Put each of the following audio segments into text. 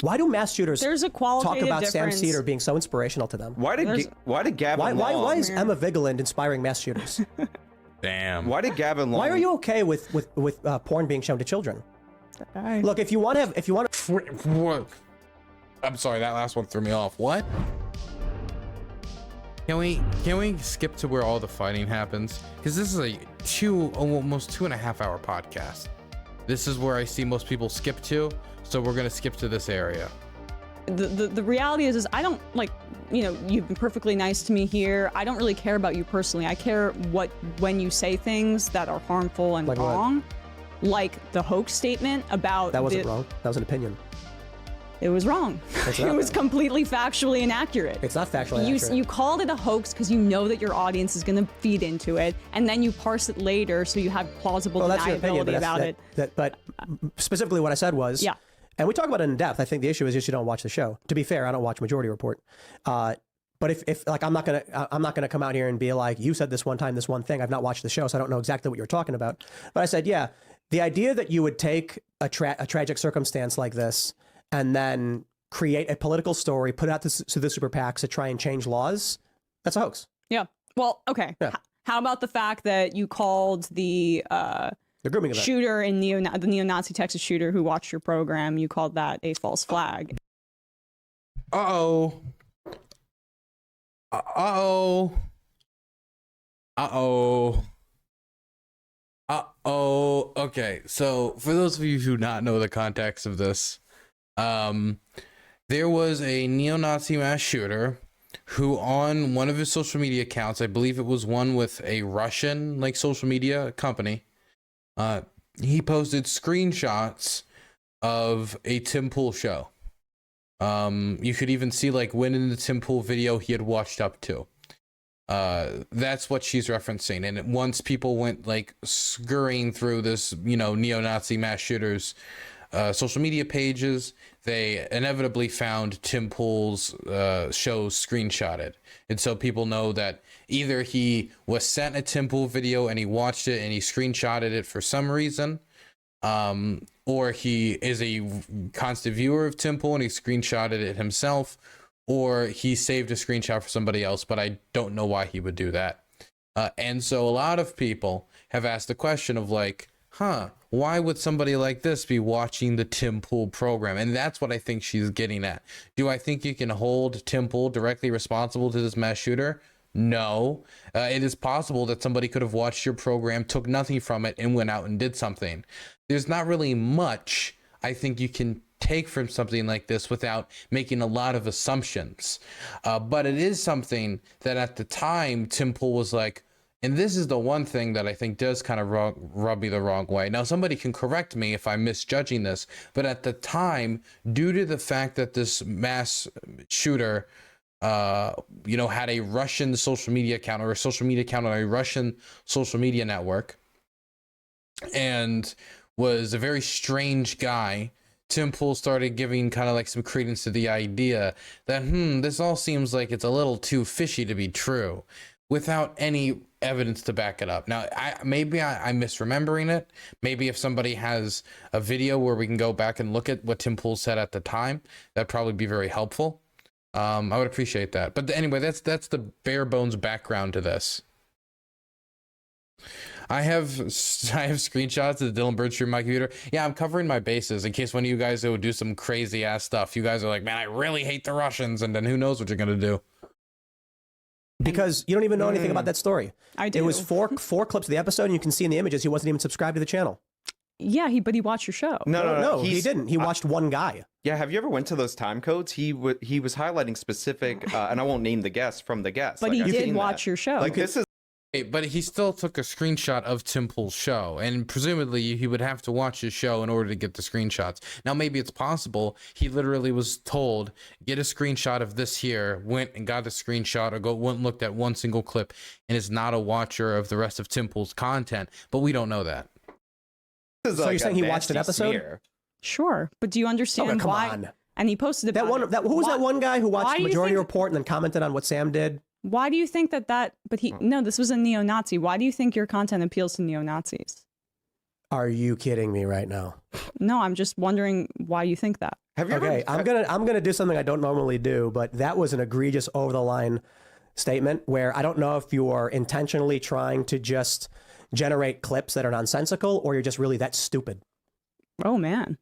Why do mass shooters There's a qualitative talk about difference. Sam Cedar being so inspirational to them? Why did Gavin Long... Why is Emma Vigeland inspiring mass shooters? Damn. Why did Gavin Long... Why are you okay with porn being shown to children? Look, if you want to What? I'm sorry, that last one threw me off. What? Can we skip to where all the fighting happens? Because this is a almost 2.5 hour podcast. This is where I see most people skip to, so we're gonna skip to this area. The reality is I don't like, you know, you've been perfectly nice to me here. I don't really care about you personally. I care when you say things that are harmful and wrong. Like the hoax statement about... That wasn't wrong. That was an opinion. It was wrong. It was completely factually inaccurate. It's not factually inaccurate. You called it a hoax because you know that your audience is going to feed into it, and then you parse it later so you have plausible deniability about it. But specifically what I said was... Yeah. And we talk about it in depth. I think the issue is just you don't watch the show. To be fair, I don't watch Majority Report. But if like I'm not gonna come out here and be like, you said this one time, this one thing. I've not watched the show, so I don't know exactly what you're talking about. But I said, yeah, the idea that you would take a tragic circumstance like this and then create a political story, put it out to the super PACs to try and change laws, that's a hoax. Yeah. Well, okay. Yeah. How about the fact that you called the grooming event shooter in the neo-Nazi Texas shooter who watched your program, you called that a false flag? Uh-oh. Uh-oh. Uh-oh. Uh-oh. Okay, so for those of you who do not know the context of this, there was a neo-Nazi mass shooter who on one of his social media accounts, I believe it was one with a Russian like social media company, he posted screenshots of a Tim Pool show. You could even see like when in the Tim Pool video he had watched up to. That's what she's referencing. And once people went like scurrying through this, you know, neo-Nazi mass shooters social media pages, they inevitably found Tim Pool's show screenshotted. And so people know that either he was sent a Tim Pool video and he watched it and he screenshotted it for some reason, or he is a constant viewer of Tim Pool and he screenshotted it himself, or he saved a screenshot for somebody else, but I don't know why he would do that. And so a lot of people have asked the question of like, why would somebody like this be watching the Tim Pool program? And that's what I think she's getting at. Do I think you can hold Tim Pool directly responsible to this mass shooter? No. It is possible that somebody could have watched your program, took nothing from it, and went out and did something. There's not really much I think you can take from something like this without making a lot of assumptions. But it is something that at the time, Tim Pool was like, and this is the one thing that I think does kind of rub me the wrong way. Now, somebody can correct me if I'm misjudging this, but at the time, due to the fact that this mass shooter, you know, had a Russian social media account or a social media account on a Russian social media network and was a very strange guy, Tim Pool started giving kind of like some credence to the idea that, this all seems like it's a little too fishy to be true, without any evidence to back it up. Now, maybe I'm misremembering it. Maybe if somebody has a video where we can go back and look at what Tim Pool said at the time, that'd probably be very helpful. I would appreciate that. But anyway, that's the bare bones background to this. I have screenshots of the Dylan Burns stream on my computer. Yeah, I'm covering my bases in case one of you guys would do some crazy ass stuff. You guys are like, man, I really hate the Russians, and then who knows what you're gonna do. Because you don't even know anything about that story. I do. It was four clips of the episode, and you can see in the images he wasn't even subscribed to the channel. Yeah, but he watched your show. No, he didn't. He watched one guy. Yeah, have you ever went to those time codes? He was highlighting specific, and I won't name the guest from the guest. But like, he did watch your show. Like this is. But he still took a screenshot of Tim Pool's show, and presumably he would have to watch his show in order to get the screenshots. Now, maybe it's possible he literally was told, get a screenshot of this here, went and got a screenshot, or went and looked at one single clip, and is not a watcher of the rest of Tim Pool's content, but we don't know that. So you're saying he watched an episode? Smear. Sure, but do you understand why? On. And he posted about who was that one guy who watched Majority Report and then commented on what Sam did? Why do you think no, this was a neo-Nazi. Why do you think your content appeals to neo-Nazis? Are you kidding me right now? No, I'm just wondering why you think that. Have you Okay, ever... I'm gonna do something I don't normally do, but that was an egregious over the line statement where I don't know if you are intentionally trying to just generate clips that are nonsensical or you're just really that stupid. Oh man.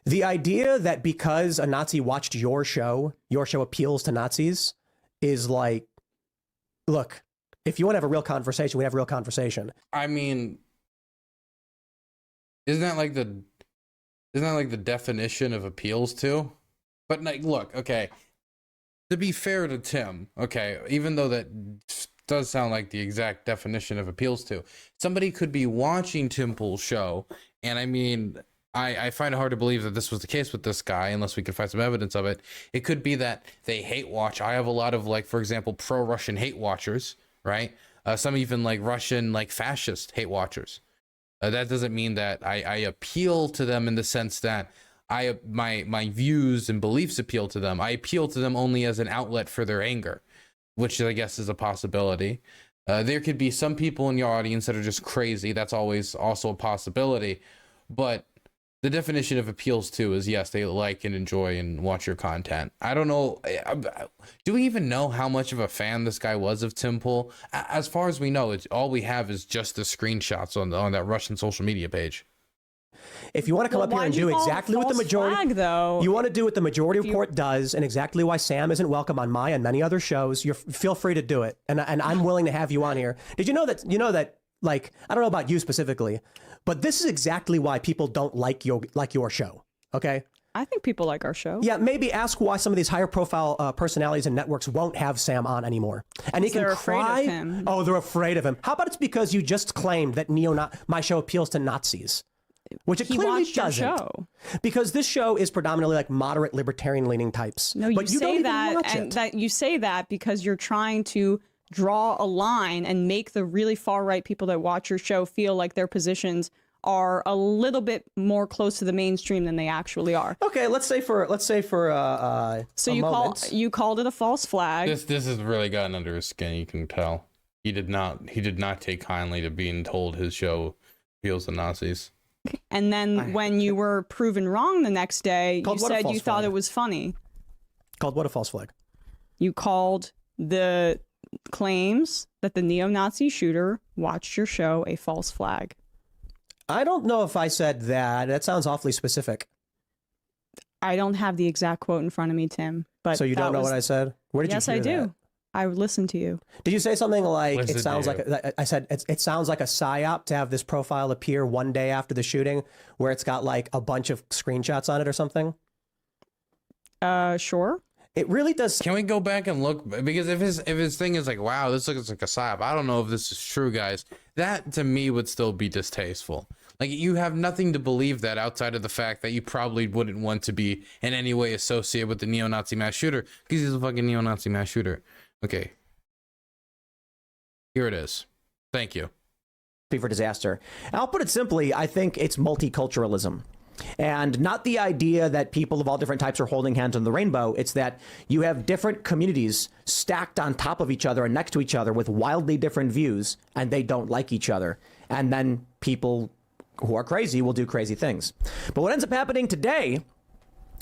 The idea that because a Nazi watched your show appeals to Nazis is like, look, if you want to have a real conversation, we have a real conversation. I mean, isn't that like the definition of appeals to? But like, look, okay, to be fair to Tim, okay, even though that does sound like the exact definition of appeals to, somebody could be watching Tim Pool's show, and I mean, I find it hard to believe that this was the case with this guy unless we could find some evidence of it. It could be that they hate watch. I have a lot of, like, for example, pro-Russian hate watchers, right? Some even like Russian, like, fascist hate watchers. That doesn't mean that I appeal to them in the sense that my views and beliefs appeal to them. I appeal to them only as an outlet for their anger, which I guess is a possibility. There could be some people in your audience that are just crazy. That's always also a possibility. But the definition of appeals to is, yes, they like and enjoy and watch your content. I don't know. Do we even know how much of a fan this guy was of Tim Pool? As far as we know, all we have is just the screenshots on that Russian social media page. If you want to come up here and do exactly what the majority, you want to do what the majority report does, and exactly why Sam isn't welcome on my and many other shows, feel free to do it. And I'm willing to have you on here. Did you know that, like, I don't know about you specifically, but this is exactly why people don't like your show. Okay. I think people like our show. Yeah, maybe ask why some of these higher profile personalities and networks won't have Sam on anymore. And he can cry. Afraid of him. Oh, they're afraid of him. How about it's because you just claimed that my show appeals to Nazis? Which it clearly doesn't. Show. Because this show is predominantly like moderate libertarian leaning types. No, you say that, and that you say that because you're trying to draw a line and make the really far right people that watch your show feel like their positions are a little bit more close to the mainstream than they actually are. Okay, let's say for so you called it a false flag. This has really gotten under his skin. You can tell he did not take kindly to being told his show appeals to Nazis. And then when you were proven wrong the next day, you said you thought it was funny. Called what a false flag? You called the claims that the neo-Nazi shooter watched your show a false flag. I don't know if I said that. That sounds awfully specific. I don't have the exact quote in front of me, Tim. But so you don't know what I said? Where did you hear that? Yes, I do. I listened to you. Did you say something like, it sounds like, I said, it sounds like a psyop to have this profile appear one day after the shooting where it's got like a bunch of screenshots on it or something? Sure. It really does. Can we go back and look? Because if his thing is like, wow, this looks like a psyop, I don't know if this is true, guys. That to me would still be distasteful. Like, you have nothing to believe that outside of the fact that you probably wouldn't want to be in any way associated with the neo-Nazi mass shooter because he's a fucking neo-Nazi mass shooter. Okay. Here it is. Thank you. For disaster. And I'll put it simply, I think it's multiculturalism. And not the idea that people of all different types are holding hands on the rainbow. It's that you have different communities stacked on top of each other and next to each other with wildly different views, and they don't like each other. And then people who are crazy will do crazy things. But what ends up happening today,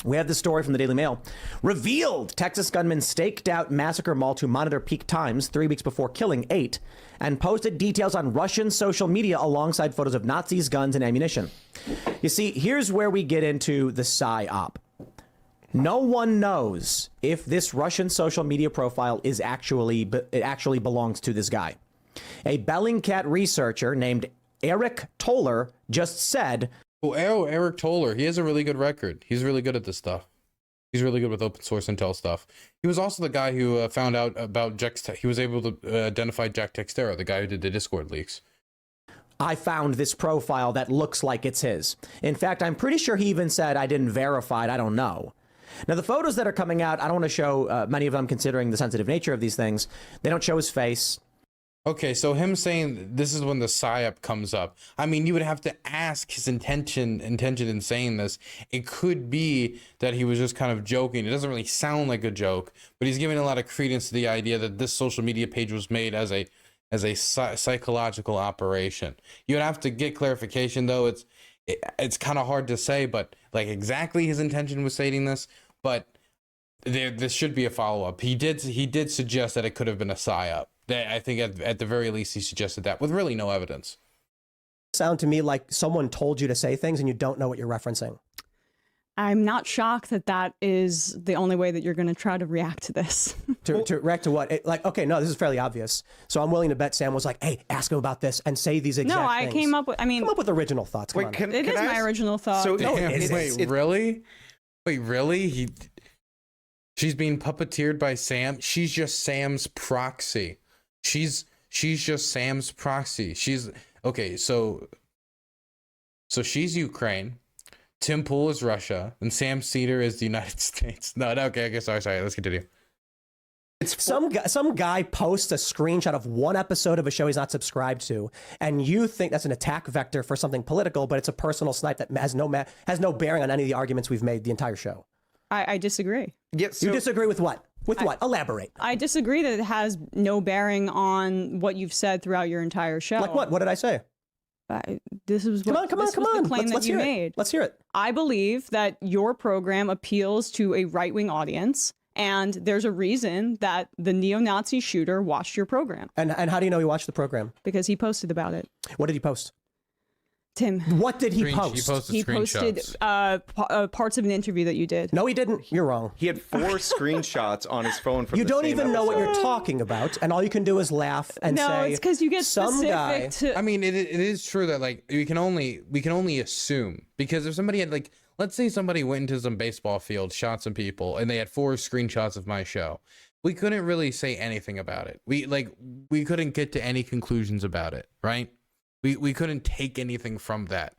we have this story from the Daily Mail. Revealed Texas gunman staked out massacre mall to monitor peak times 3 weeks before killing 8 and posted details on Russian social media alongside photos of Nazis, guns, and ammunition. You see, here's where we get into the psyop. No one knows if this Russian social media profile is actually belongs to this guy. A Bellingcat researcher named Eric Toller just said, oh, Eric Toller, he has a really good record. He's really good at this stuff. He's really good with open source intel stuff. He was also the guy who found out about he was able to identify Jack Textera, the guy who did the Discord leaks. I found this profile that looks like it's his. In fact, I'm pretty sure he even said, I didn't verify it, I don't know. Now, the photos that are coming out, I don't want to show many of them considering the sensitive nature of these things. They don't show his face. Okay, so him saying this is when the psyop comes up. I mean, you would have to ask his intention in saying this. It could be that he was just kind of joking. It doesn't really sound like a joke, but he's giving a lot of credence to the idea that this social media page was made as a psychological operation. You would have to get clarification, though. it's kind of hard to say, but like exactly his intention was stating this, but this should be a follow-up. He did suggest that it could have been a psyop. I think at the very least he suggested that with really no evidence. Sound to me like someone told you to say things and you don't know what you're referencing. I'm not shocked that that is the only way that you're going to try to react to this. to react to what? Like, okay, no, this is fairly obvious. So I'm willing to bet Sam was like, hey, ask him about this and say these exact things. No, I came up with, come up with original thoughts. Come on. It is my original thought. So, No, really? Wait, really? She's being puppeteered by Sam. She's just Sam's proxy. She's just Sam's proxy. She's okay. So she's Ukraine. Tim Pool is Russia, and Sam Cedar is the United States. No, okay, sorry. Let's continue. It's some guy posts a screenshot of one episode of a show he's not subscribed to, and you think that's an attack vector for something political, but it's a personal snipe that has no bearing on any of the arguments we've made the entire show. I disagree. Yes. You disagree with what? With what? Elaborate. I disagree that it has no bearing on what you've said throughout your entire show. Like what? What did I say? This was what, come on. the claim that you made. Let's hear it. I believe that your program appeals to a right-wing audience, and there's a reason that the neo-Nazi shooter watched your program. And how do you know he watched the program? Because he posted about it. What did he post? Tim. What did he post? He posted parts of an interview that you did. No, he didn't. You're wrong. He had 4 screenshots on his phone from you the don't same even know what episode. you're talking about, and all you can do is laugh and say, no, it's because you get some guy. specific to. I mean, it is true that like we can only assume, because if somebody had like, let's say somebody went into some baseball field, shot some people, and they had 4 screenshots of my show, we couldn't really say anything about it. We couldn't get to any conclusions about it, right? We couldn't take anything from that.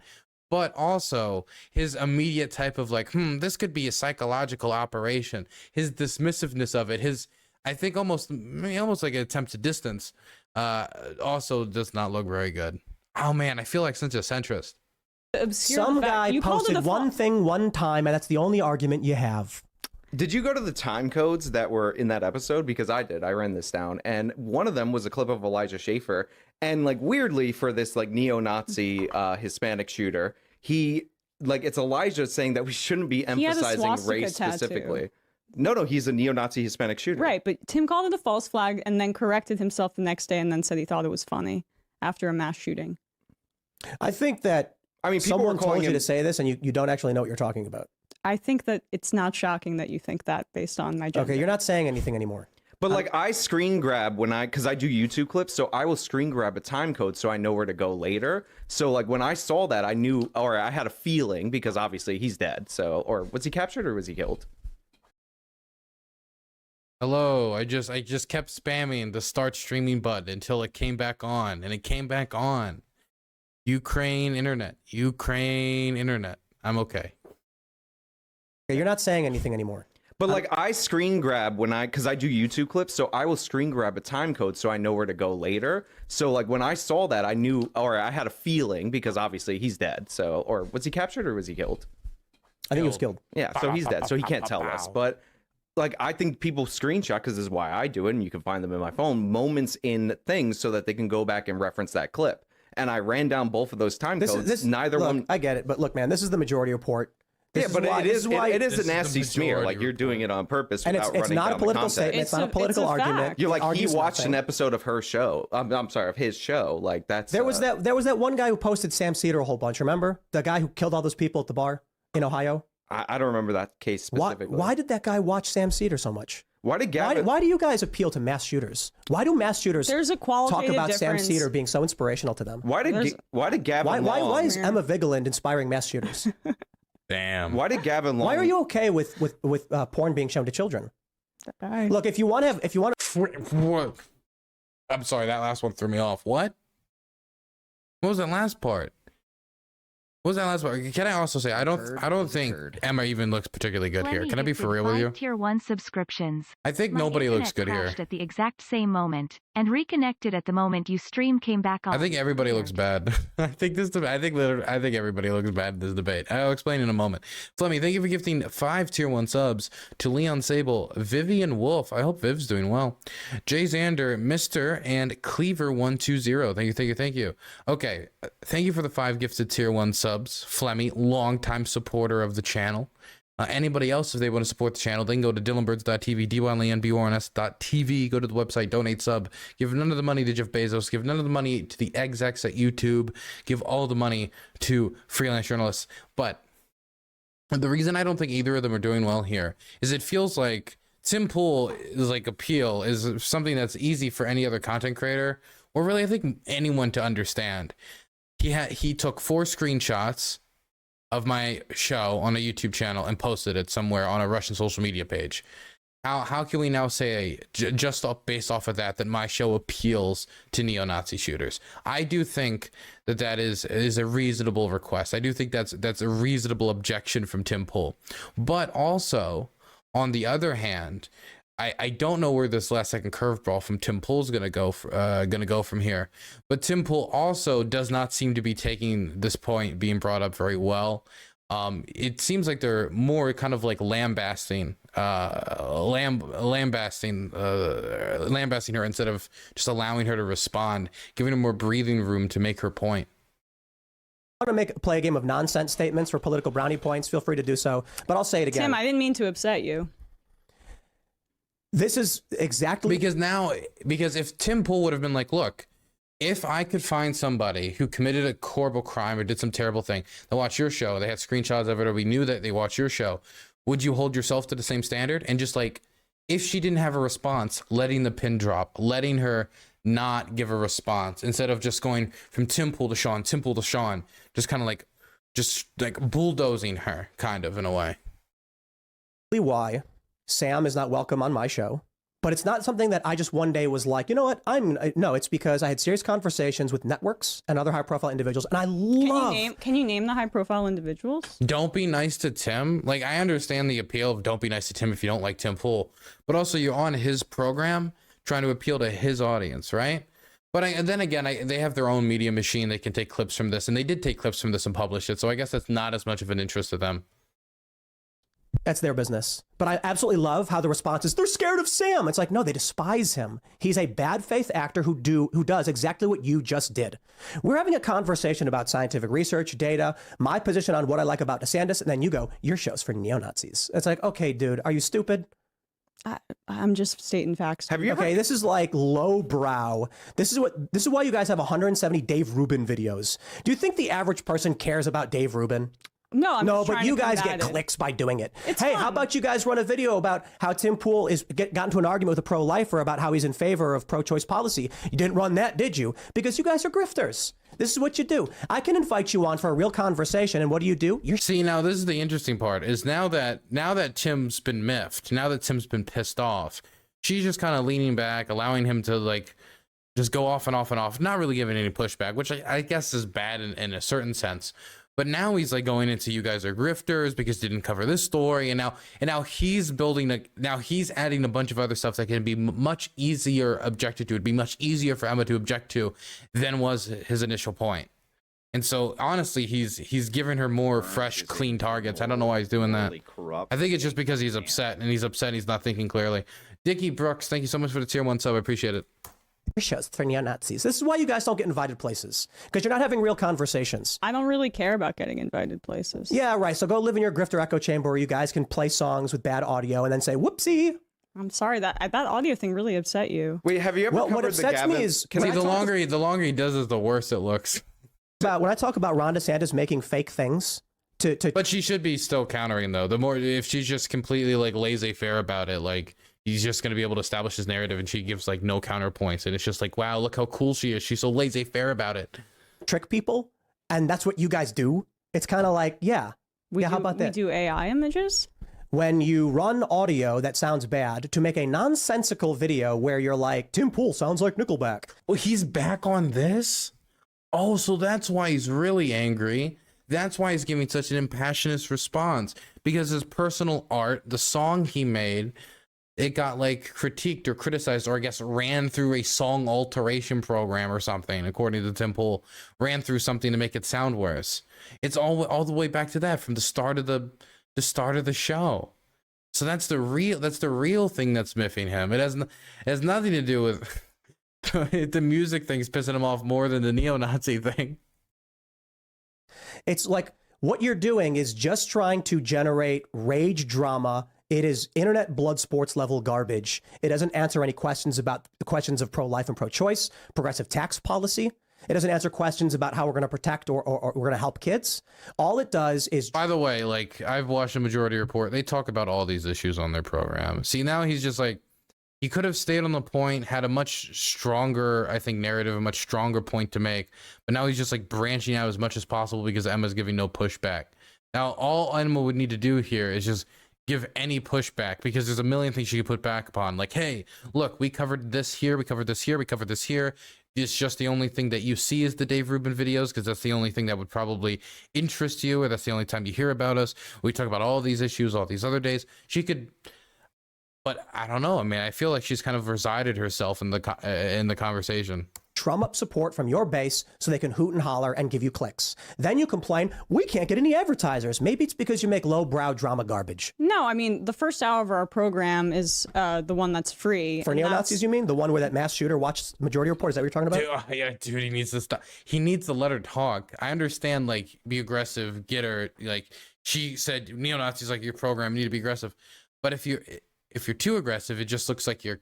But also his immediate type of like, this could be a psychological operation. His dismissiveness of it, I think almost like an attempt to distance, also does not look very good. Oh man, I feel like such a centrist. Some guy posted one thing one time, and that's the only argument you have. Did you go to the time codes that were in that episode? Because I did. I ran this down, and one of them was a clip of Elijah Schaffer. And like weirdly, for this like neo-Nazi Hispanic shooter, it's Elijah saying that we shouldn't be emphasizing race specifically. No, he's a neo-Nazi Hispanic shooter. Right, but Tim called it a false flag and then corrected himself the next day and then said he thought it was funny after a mass shooting. I think that someone told you to say this, and you don't actually know what you're talking about. I think that it's not shocking that you think that based on my gender. Okay, you're not saying anything anymore. But like I screen grab because I do YouTube clips, so I will screen grab a time code so I know where to go later. So like when I saw that, I knew, or I had a feeling, because obviously he's dead. So, or was he captured or was he killed? Hello, I just kept spamming the start streaming button until it came back on, and it came back on. Ukraine internet. I'm okay. You're not saying anything anymore. But like I screen grab because I do YouTube clips, so I will screen grab a time code so I know where to go later. So like when I saw that, I knew, or I had a feeling, because obviously he's dead. So, or was he captured or was he killed? I think he was killed. Yeah, so he's dead, so he can't tell us. But like I think people screenshot, because this is why I do it, and you can find them in my phone, moments in things so that they can go back and reference that clip. And I ran down both of those time codes. Neither one. I get it, but look, man, this is the majority report. It is a nasty smear. Like you're doing it on purpose, and it's not a political statement. It's not a political argument. You're like, he watched an episode of her show. I'm sorry, of his show. Like that's there was that one guy who posted Sam Cedar a whole bunch. Remember the guy who killed all those people at the bar in Ohio? I don't remember that case specifically. Why did that guy watch Sam Cedar so much? Why do you guys appeal to mass shooters? Why do mass shooters talk about Sam Cedar being so inspirational to them? Why did Gavin Long? Why is Emma Vigeland inspiring mass shooters? Damn. Why did Gavin Long? Why are you okay with porn being shown to children? Look, if you want to, I'm sorry, that last one threw me off. What was that last part? Can I also say I don't think Emma even looks particularly good here. Can I be for real with you? Tier 1 subscriptions. I think nobody looks good here. At the exact same moment. and reconnected at the moment you stream came back on. I think everybody looks bad. I think everybody looks bad in this debate. I'll explain in a moment. Flemmy, thank you for gifting 5 tier 1 subs to Leon Sable, Vivian Wolf. I hope Viv's doing well. Jay Zander, Mr. and Cleaver120. Thank you. Okay, thank you for the 5 gifted tier 1 subs. Flemmy, longtime supporter of the channel. Anybody else, if they want to support the channel, they can go to DylanBurns.tv, DYLANBURNS.tv, go to the website, donate, sub, give none of the money to Jeff Bezos, give none of the money to the execs at YouTube, give all the money to freelance journalists. But the reason I don't think either of them are doing well here is it feels like Tim Pool is like appeal is something that's easy for any other content creator, or really I think anyone to understand. He took 4 screenshots of my show on a YouTube channel and posted it somewhere on a Russian social media page. How can we now say based off of that my show appeals to neo-Nazi shooters? I do think that is a reasonable request. I do think that's a reasonable objection from Tim Pool. But also, on the other hand, I don't know where this last second curveball from Tim Pool is gonna go from here. But Tim Pool also does not seem to be taking this point being brought up very well. It seems like they're more kind of like lambasting her instead of just allowing her to respond, giving her more breathing room to make her point. I want to play a game of nonsense statements for political brownie points. Feel free to do so, but I'll say it again. Tim, I didn't mean to upset you. This is exactly because if Tim Pool would have been like, look, if I could find somebody who committed a horrible crime or did some terrible thing, they watch your show, they had screenshots of it, or we knew that they watched your show, would you hold yourself to the same standard? And just like, if she didn't have a response, letting the pin drop, letting her not give a response instead of just going from Tim Pool to Sean, just kind of like, bulldozing her kind of in a way. Why Sam is not welcome on my show, but it's not something that I just one day was like, you know what, no, it's because I had serious conversations with networks and other high profile individuals, and I love. Can you name the high profile individuals? Don't be nice to Tim. Like, I understand the appeal of don't be nice to Tim if you don't like Tim Pool, but also you're on his program trying to appeal to his audience, right? But then again, they have their own media machine. They can take clips from this, and they did take clips from this and publish it. So I guess that's not as much of an interest to them. That's their business. But I absolutely love how the response is, they're scared of Sam. It's like, no, they despise him. He's a bad faith actor who does exactly what you just did. We're having a conversation about scientific research, data, my position on what I like about DeSantis, and then you go, your show's for neo-Nazis. It's like, okay, dude, are you stupid? I'm just stating facts. Have you ever? Okay, this is like lowbrow. This is why you guys have 170 Dave Rubin videos. Do you think the average person cares about Dave Rubin? No, but you guys get clicks by doing it. Hey, how about you guys run a video about how Tim Pool got into an argument with a pro-lifer about how he's in favor of pro-choice policy? You didn't run that, did you? Because you guys are grifters. This is what you do. I can invite you on for a real conversation, and what do? See, now this is the interesting part, is now that Tim's been miffed, now that Tim's been pissed off, she's just kind of leaning back, allowing him to like just go off and off and off, not really giving any pushback, which I guess is bad in a certain sense. But now he's like going into, you guys are grifters because you didn't cover this story, and now he's he's adding a bunch of other stuff that can be much easier objected to. It'd be much easier for Emma to object to than was his initial point. And so honestly, he's giving her more fresh, clean targets. I don't know why he's doing that. I think it's just because he's upset, and he's not thinking clearly. Dickie Brooks, thank you so much for the tier 1 sub. I appreciate it. Shows for neo-Nazis. This is why you guys don't get invited places, because you're not having real conversations. I don't really care about getting invited places. Yeah, right. So go live in your grifter echo chamber where you guys can play songs with bad audio and then say, whoopsie. I'm sorry, that audio thing really upset you. Wait, have you ever covered what upsets me is the longer he does it, the worse it looks. When I talk about Ron DeSantis making fake things but she should be still countering though. The more, if she's just completely like laissez-faire about it, like he's just going to be able to establish his narrative, and she gives like no counterpoints, and it's just like, wow, look how cool she is. She's so laissez-faire about it. Trick people, and that's what you guys do. It's kind of like, how about that? We do AI images? When you run audio that sounds bad to make a nonsensical video where you're like, Tim Pool sounds like Nickelback. Well, he's back on this? Oh, so that's why he's really angry. That's why he's giving such an impassioned response, because his personal art, the song he made, it got like critiqued or criticized, or I guess ran through a song alteration program or something, according to Tim Pool, ran through something to make it sound worse. It's all the way back to that from the start of the show. So that's the real thing that's miffing him. It has nothing to do with the music thing's pissing him off more than the neo-Nazi thing. It's like what you're doing is just trying to generate rage drama. It is internet blood sports level garbage. It doesn't answer any questions about the questions of pro-life and pro-choice, progressive tax policy. It doesn't answer questions about how we're going to protect or we're going to help kids. All it does is... By the way, like, I've watched the Majority Report. They talk about all these issues on their program. See, now he's just like, he could have stayed on the point, had a much stronger, I think, narrative, a much stronger point to make. But now he's just like branching out as much as possible because Emma's giving no pushback. Now, all Emma would need to do here is just give any pushback, because there's a million things she could put back upon. Like, hey, look, we covered this here, we covered this here, we covered this here. It's just the only thing that you see is the Dave Rubin videos, because that's the only thing that would probably interest you, or that's the only time you hear about us. We talk about all these issues all these other days. She could, but I don't know. I mean, I feel like she's kind of resided herself in the conversation. Drum up support from your base so they can hoot and holler and give you clicks. Then you complain, we can't get any advertisers. Maybe it's because you make lowbrow drama garbage. No, I mean, the first hour of our program is the one that's free. For neo-Nazis, you mean? The one where that mass shooter watched Majority Report? Is that what you're talking about? Dude, he needs to stop. He needs to let her talk. I understand, like, be aggressive, get her, like, she said, neo-Nazis like your program, you need to be aggressive. But if you're too aggressive, it just looks like you're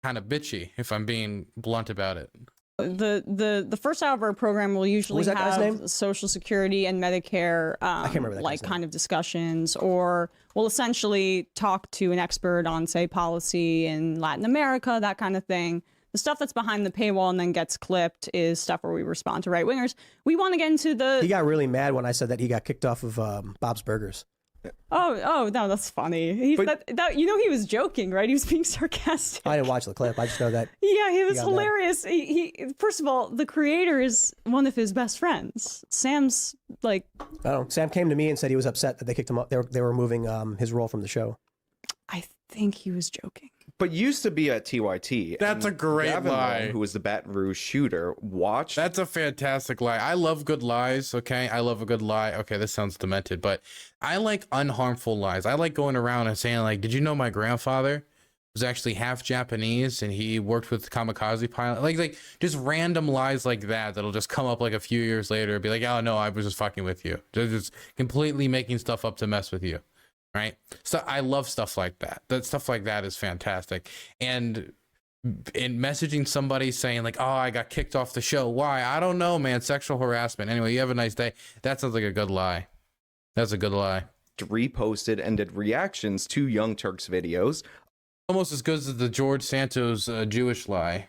kind of bitchy, if I'm being blunt about it. The first hour of our program will usually have Social Security and Medicare I can't remember that like kind of discussions, or we'll essentially talk to an expert on, say, policy in Latin America, that kind of thing. The stuff that's behind the paywall and then gets clipped is stuff where we respond to right-wingers. We want to get into the... He got really mad when I said that he got kicked off of Bob's Burgers. Oh no, that's funny. That you know, he was joking, right? He was being sarcastic. I didn't watch the clip. I just know that. Yeah, he was hilarious. He first of all, the creator is one of his best friends. Sam's like, I don't know. Sam came to me and said he was upset that they kicked him up. They were removing his role from the show. I think he was joking. But used to be at TYT. That's a great Gavin lie. Long, who was the Baton Rouge shooter, watched. That's a fantastic lie. I love good lies, okay? I love a good lie. Okay, this sounds demented, but I like unharmful lies. I like going around and saying, like, did you know my grandfather was actually half Japanese and he worked with kamikaze pilot? Like just random lies like that that'll just come up like a few years later and be like, oh no, I was just fucking with you. Just completely making stuff up to mess with you. Right? So I love stuff like that. That stuff like that is fantastic. And in messaging somebody saying like, oh, I got kicked off the show. Why? I don't know, man. Sexual harassment. Anyway, you have a nice day. That sounds like a good lie. That's a good lie. Reposted and did reactions to Young Turks videos. Almost as good as the George Santos Jewish lie.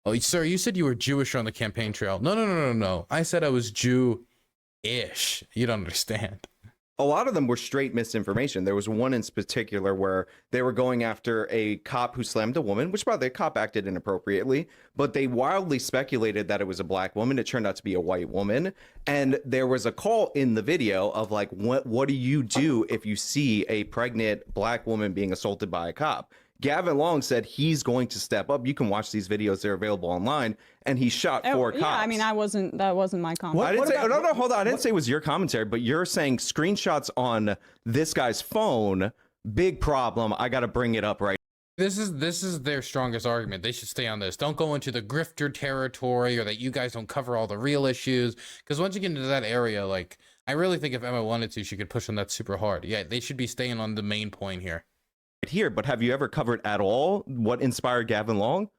Oh, sir, you said you were Jewish on the campaign trail. No. I said I was Jew-ish. You don't understand. A lot of them were straight misinformation. There was one in particular where they were going after a cop who slammed a woman, which, by the way, the cop acted inappropriately, but they wildly speculated that it was a black woman. It turned out to be a white woman. And there was a call in the video of like, what do you do if you see a pregnant black woman being assaulted by a cop? Gavin Long said he's going to step up. You can watch these videos; they're available online. And he shot 4 cops. Yeah, I mean, that wasn't my comment. I didn't say. No, hold on. I didn't say it was your commentary, but you're saying screenshots on this guy's phone. Big problem. I got to bring it up right. This is their strongest argument. They should stay on this. Don't go into the grifter territory, or that you guys don't cover all the real issues. Because once you get into that area, like, I really think if Emma wanted to, she could push on that super hard. Yeah, they should be staying on the main point here. Here, but have you ever covered at all what inspired Gavin Long?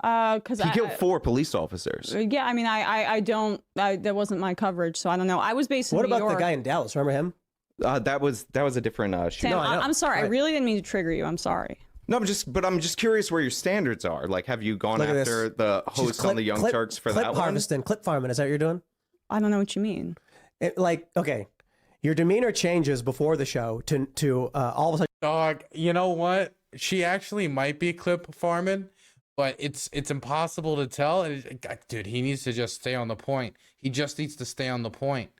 Because he killed 4 police officers. Yeah, I mean, I don't. That wasn't my coverage, so I don't know. I was based in New York. What about the guy in Dallas? Remember him? That was a different shooter. Sam, No, I know. I'm sorry. Right. I really didn't mean to trigger you. I'm sorry. No, I'm just curious where your standards are. Like, have you gone Look at after this. the host on the Young Turks for that one? Clip farming. Is that what you're doing? I don't know what you mean. Okay, your demeanor changes before the show to all of a sudden. Dog, you know what? She actually might be clip farming, but it's impossible to tell. Dude, he needs to just stay on the point. He just needs to stay on the point.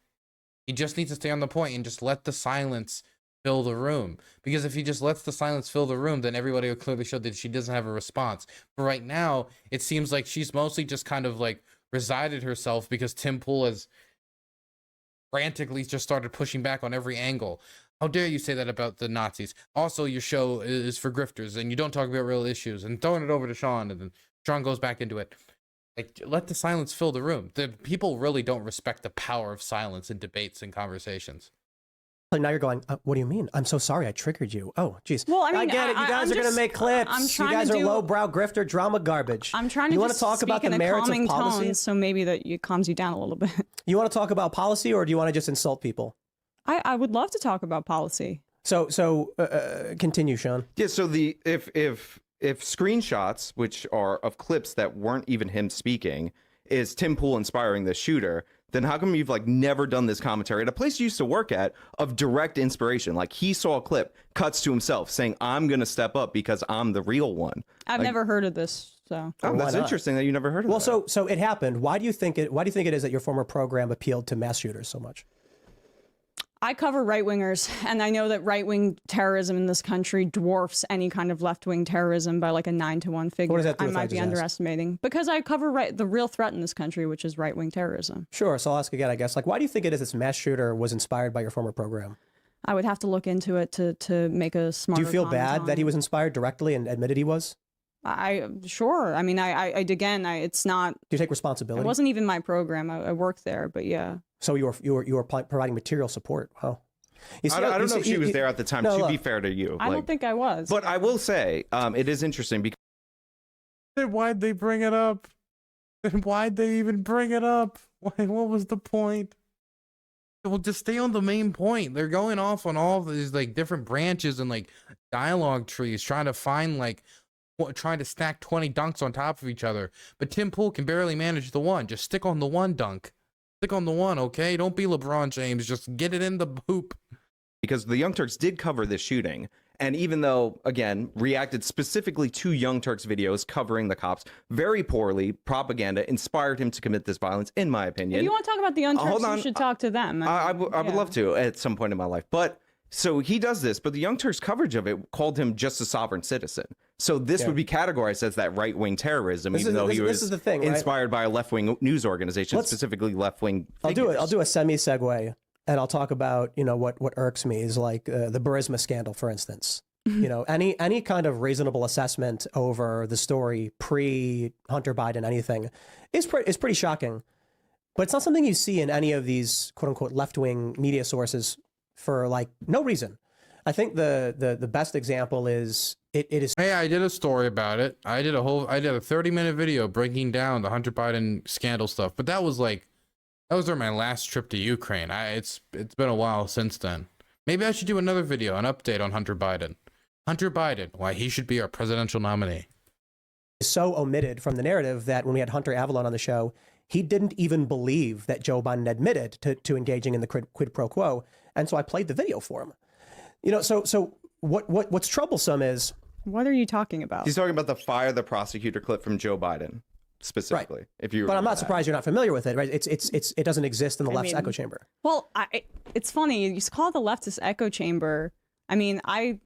He just needs to stay on the point and just let the silence fill the room. Because if he just lets the silence fill the room, then everybody will clearly show that she doesn't have a response. But right now, it seems like she's mostly just kind of like resided herself because Tim Pool has frantically just started pushing back on every angle. How dare you say that about the Nazis? Also, your show is for grifters and you don't talk about real issues, and throwing it over to Sean, and then Sean goes back into it. Like, let the silence fill the room. The people really don't respect the power of silence in debates and conversations. Like now you're going, what do you mean? I'm so sorry I triggered you. Oh, geez. Well, I mean, I get it. You guys are going to make clips. You guys are lowbrow grifter drama garbage. I'm trying to You want to talk about the merits of policy? Tone, so maybe that it calms you down a little bit. You want to talk about policy, or do you want to just insult people? I would love to talk about policy. So continue, Sean. Yeah. So if screenshots, which are of clips that weren't even him speaking, is Tim Pool inspiring the shooter, then how come you've like never done this commentary at a place you used to work at of direct inspiration? Like he saw a clip, cuts to himself saying, "I'm going to step up because I'm the real one." I've never heard of this. So that's interesting that you never heard of that. Well, so it happened. Why do you think it is that your former program appealed to mass shooters so much? I cover right-wingers, and I know that right-wing terrorism in this country dwarfs any kind of left-wing terrorism by like a 9-to-1 figure. What does that do I with might be underestimating. Because I cover the real threat in this country, which is right-wing terrorism. Sure, so I'll ask again, I guess. Like, why do you think it is this mass shooter was inspired by your former program? I would have to look into it to make a smarter Do you feel comment bad that he was inspired directly and admitted he was? Sure. I mean, it's not. Do you take responsibility? It wasn't even my program. I worked there, but yeah. So you were providing material support. Wow. I don't know if she was there at the time. To be fair to you, I don't think I was. But I will say, it is interesting because. Then why'd they bring it up? Then why'd they even bring it up? What was the point? Well, just stay on the main point. They're going off on all these like different branches and like dialogue trees, trying to find like. Trying to stack 20 dunks on top of each other, but Tim Pool can barely manage the one. Just stick on the one dunk. Stick on the one, okay? Don't be LeBron James. Just get it in the hoop. Because the Young Turks did cover this shooting, and even though, again, reacted specifically to Young Turks videos covering the cops very poorly, propaganda inspired him to commit this violence, in my opinion. If you want to talk about the Young Turks, you should talk to them. I would love to at some point in my life, but. So he does this, but the Young Turks coverage of it called him just a sovereign citizen. So this would be categorized as that right-wing terrorism, even though he was inspired by a left-wing news organization, specifically left-wing figures. I'll do a semi-segue, and I'll talk about, what irks me is like the Burisma scandal, for instance. Any kind of reasonable assessment over the story pre-Hunter Biden, anything, is pretty shocking. But it's not something you see in any of these quote-unquote left-wing media sources for like no reason. I think the best example is it is. Hey, I did a story about it. I did a 30-minute video breaking down the Hunter Biden scandal stuff. But that was during my last trip to Ukraine. It's been a while since then. Maybe I should do another video, an update on Hunter Biden. Hunter Biden, why he should be our presidential nominee. So omitted from the narrative that when we had Hunter Avalon on the show, he didn't even believe that Joe Biden admitted to engaging in the quid pro quo. And so I played the video for him. So what's troublesome is. What are you talking about? He's talking about the fire the prosecutor clip from Joe Biden specifically. Right. But I'm not surprised you're not familiar with it, right? It doesn't exist in the left's echo chamber. Well, it's funny. You call it the leftist echo chamber. I mean, Does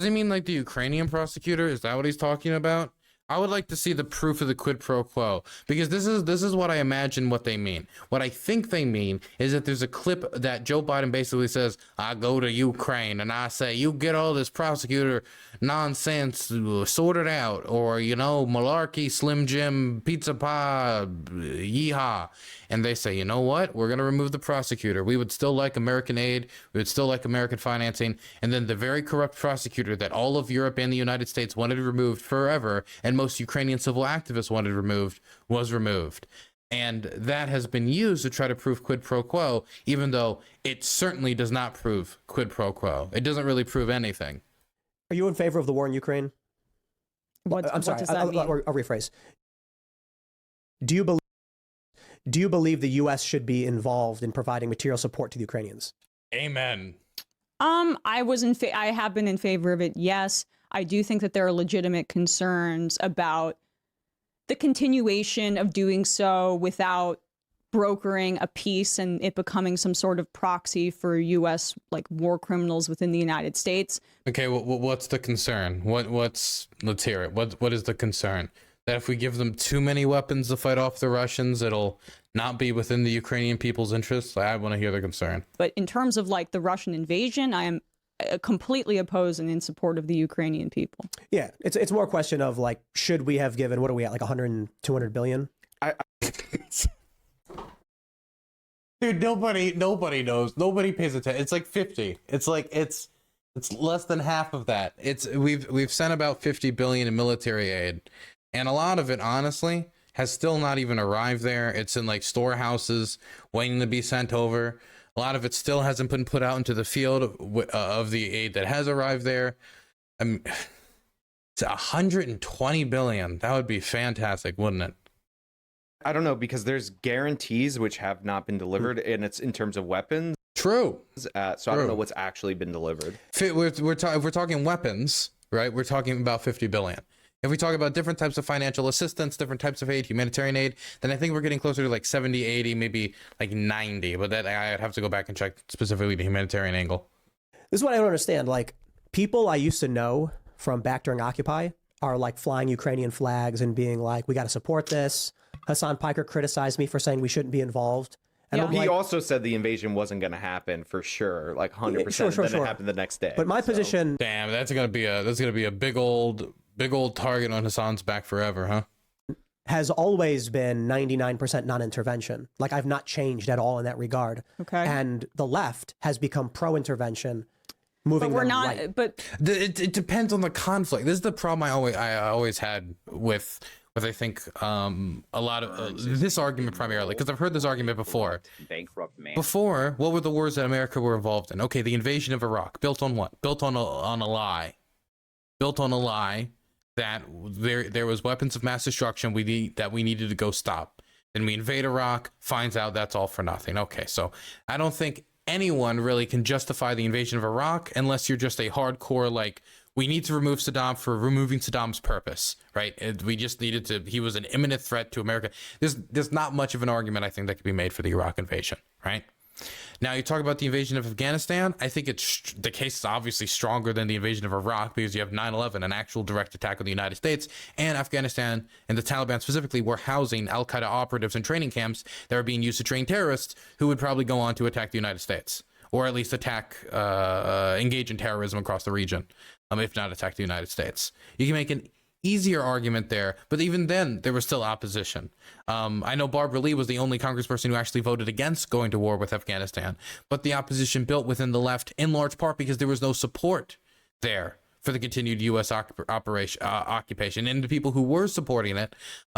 he mean like the Ukrainian prosecutor? Is that what he's talking about? I would like to see the proof of the quid pro quo, because this is what I imagine what they mean. What I think they mean is that there's a clip that Joe Biden basically says, I go to Ukraine and I say, you get all this prosecutor nonsense sorted out, or, malarkey, Slim Jim, pizza pie, yeehaw. And they say, you know what? We're going to remove the prosecutor. We would still like American aid. We would still like American financing. And then the very corrupt prosecutor that all of Europe and the United States wanted removed forever, and most Ukrainian civil activists wanted removed, was removed. And that has been used to try to prove quid pro quo, even though it certainly does not prove quid pro quo. It doesn't really prove anything. Are you in favor of the war in Ukraine? What does that mean? I'll rephrase. Do you believe the U.S. should be involved in providing material support to the Ukrainians? Amen. I have been in favor of it. Yes, I do think that there are legitimate concerns about the continuation of doing so without brokering a peace and it becoming some sort of proxy for U.S. like war criminals within the United States. Okay, what's the concern? Let's hear it. What is the concern? That if we give them too many weapons to fight off the Russians, it'll not be within the Ukrainian people's interests? I want to hear the concern. But in terms of like the Russian invasion, I am completely opposed and in support of the Ukrainian people. Yeah, it's more a question of like, should we have given, what are we at, like 100 and 200 billion? Dude, nobody knows. Nobody pays attention. It's like 50. It's like it's less than half of that. We've sent about 50 billion in military aid, and a lot of it, honestly, has still not even arrived there. It's in like storehouses waiting to be sent over. A lot of it still hasn't been put out into the field of the aid that has arrived there. It's 120 billion. That would be fantastic, wouldn't it? I don't know, because there's guarantees which have not been delivered, and it's in terms of weapons. True. So I don't know what's actually been delivered. If we're talking weapons, right? We're talking about 50 billion. If we talk about different types of financial assistance, different types of aid, humanitarian aid, then I think we're getting closer to like 70, 80, maybe like 90. But that I'd have to go back and check specifically the humanitarian angle. This is what I don't understand. Like, people I used to know from back during Occupy are like flying Ukrainian flags and being like, we got to support this. Hassan Piker criticized me for saying we shouldn't be involved. And Yeah. He like, also said the invasion wasn't going to happen for sure, like 100%. Sure, Then it happened the next day. But my position, Damn, that's gonna be a big old target on Hassan's back forever, huh? has always been 99% non-intervention. Like, I've not changed at all in that regard. Okay. And the left has become pro-intervention, moving But we're them not, right. but It depends on the conflict. This is the problem I always had with I think a lot of this argument primarily, because I've heard this argument before. Bankrupt man. Before, what were the wars that America were involved in? Okay, the invasion of Iraq, built on what? Built on a lie. Built on a lie that there was weapons of mass destruction we needed to go stop. Then we invade Iraq, finds out that's all for nothing. Okay, so I don't think anyone really can justify the invasion of Iraq unless you're just a hardcore, like, we need to remove Saddam for removing Saddam's purpose, right? We just needed to, he was an imminent threat to America. There's not much of an argument, I think, that could be made for the Iraq invasion, right? Now, you talk about the invasion of Afghanistan. I think the case is obviously stronger than the invasion of Iraq because you have 9/11, an actual direct attack on the United States, and Afghanistan and the Taliban specifically were housing al-Qaeda operatives in training camps that were being used to train terrorists who would probably go on to attack the United States, or at least engage in terrorism across the region, if not attack the United States. You can make an easier argument there, but even then there was still opposition. I know Barbara Lee was the only congressperson who actually voted against going to war with Afghanistan, but the opposition built within the left in large part because there was no support there for the continued U.S. occupation. And the people who were supporting it,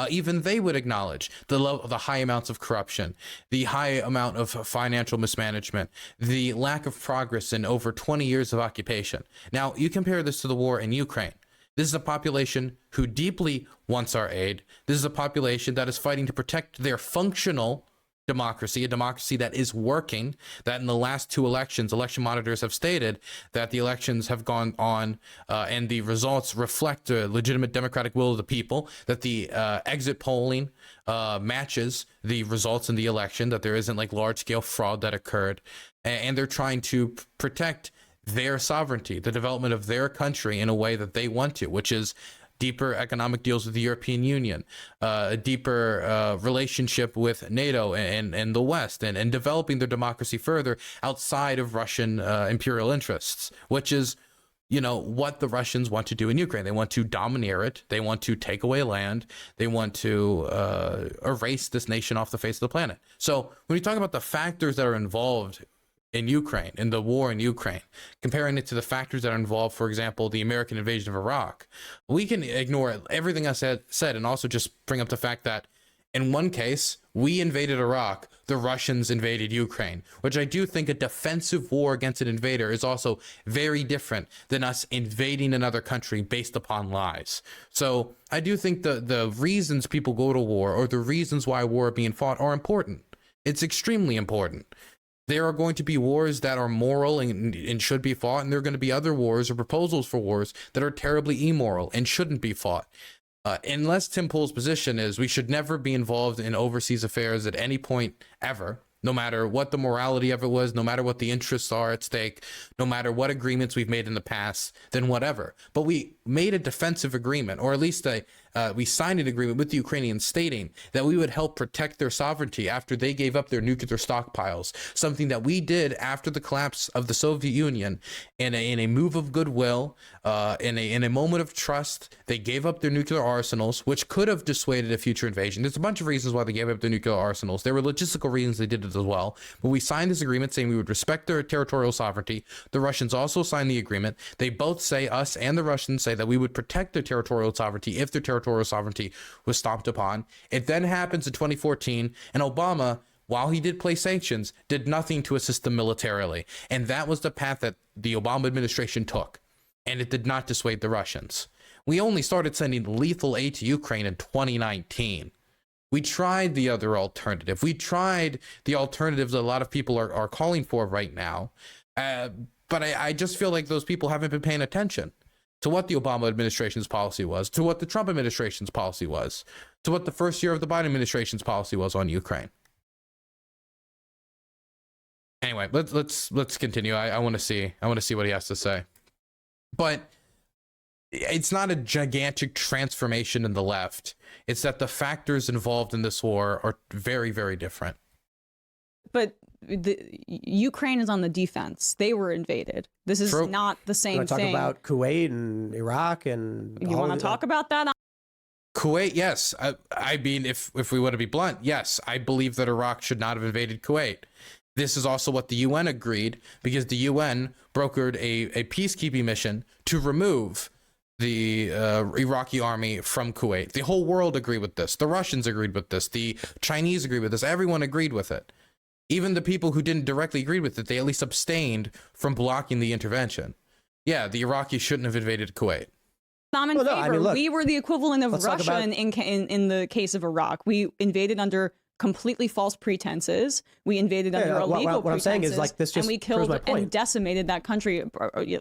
even they would acknowledge the high amounts of corruption, the high amount of financial mismanagement, the lack of progress in over 20 years of occupation. Now, you compare this to the war in Ukraine. This is a population who deeply wants our aid. This is a population that is fighting to protect their functional democracy, a democracy that is working, that in the last two elections, election monitors have stated that the elections have gone on and the results reflect the legitimate democratic will of the people, that the exit polling matches the results in the election, that there isn't like large-scale fraud that occurred, and they're trying to protect their sovereignty, the development of their country in a way that they want to, which is deeper economic deals with the European Union, a deeper relationship with NATO and the West, and developing their democracy further outside of Russian imperial interests, which is, you know, what the Russians want to do in Ukraine. They want to domineer it. They want to take away land. They want to erase this nation off the face of the planet. So when we talk about the factors that are involved in Ukraine, in the war in Ukraine, comparing it to the factors that are involved, for example, the American invasion of Iraq, we can ignore everything I said and also just bring up the fact that in one case, we invaded Iraq, the Russians invaded Ukraine, which I do think a defensive war against an invader is also very different than us invading another country based upon lies. So I do think the reasons people go to war, or the reasons why war are being fought, are important. It's extremely important. There are going to be wars that are moral and should be fought, and there are going to be other wars or proposals for wars that are terribly immoral and shouldn't be fought. Unless Tim Pool's position is we should never be involved in overseas affairs at any point ever, no matter what the morality of it was, no matter what the interests are at stake, no matter what agreements we've made in the past, then whatever. But we made a defensive agreement, or at least we signed an agreement with the Ukrainians stating that we would help protect their sovereignty after they gave up their nuclear stockpiles, something that we did after the collapse of the Soviet Union in a move of goodwill, in a moment of trust. They gave up their nuclear arsenals, which could have dissuaded a future invasion. There's a bunch of reasons why they gave up their nuclear arsenals. There were logistical reasons they did it as well. But we signed this agreement saying we would respect their territorial sovereignty. The Russians also signed the agreement. They both say, us and the Russians say, that we would protect their territorial sovereignty if their territorial sovereignty was stomped upon. It then happens in 2014, and Obama, while he did place sanctions, did nothing to assist them militarily. And that was the path that the Obama administration took. And it did not dissuade the Russians. We only started sending lethal aid to Ukraine in 2019. We tried the other alternative. We tried the alternatives that a lot of people are calling for right now. But I just feel like those people haven't been paying attention to what the Obama administration's policy was, to what the Trump administration's policy was, to what the first year of the Biden administration's policy was on Ukraine. Anyway, let's continue. I want to see what he has to say. But it's not a gigantic transformation in the left. It's that the factors involved in this war are very, very different. But Ukraine is on the defense. They were invaded. This is not the same thing. Talk about Kuwait and Iraq and you want to talk about that? Kuwait, yes. I mean, if we want to be blunt, yes, I believe that Iraq should not have invaded Kuwait. This is also what the UN agreed, because the UN brokered a peacekeeping mission to remove the Iraqi army from Kuwait. The whole world agreed with this. The Russians agreed with this. The Chinese agreed with this. Everyone agreed with it. Even the people who didn't directly agree with it, they at least abstained from blocking the intervention. Yeah, the Iraqis shouldn't have invaded Kuwait. I'm in favor. Look, we were the equivalent of Russia in the case of Iraq. We invaded under completely false pretenses. We invaded under illegal pretenses. What I'm saying is, like, this just and we killed and decimated that country.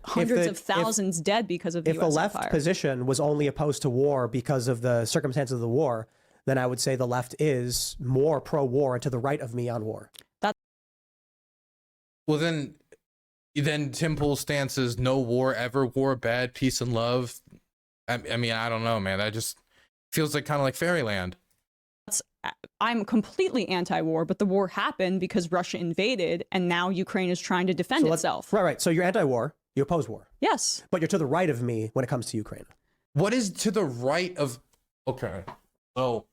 Hundreds of thousands dead because of the US empire. If the left empire. position was only opposed to war because of the circumstances of the war, then I would say the left is more pro-war and to the right of me on war. Well, then Tim Pool's stance is no war ever, war bad, peace and love. I mean, I don't know, man. That just feels like kind of like fairyland. I'm completely anti-war, but the war happened because Russia invaded, and now Ukraine is trying to defend itself. Right. So you're anti-war, you oppose war. Yes. But you're to the right of me when it comes to Ukraine. What is to the right of... Okay. So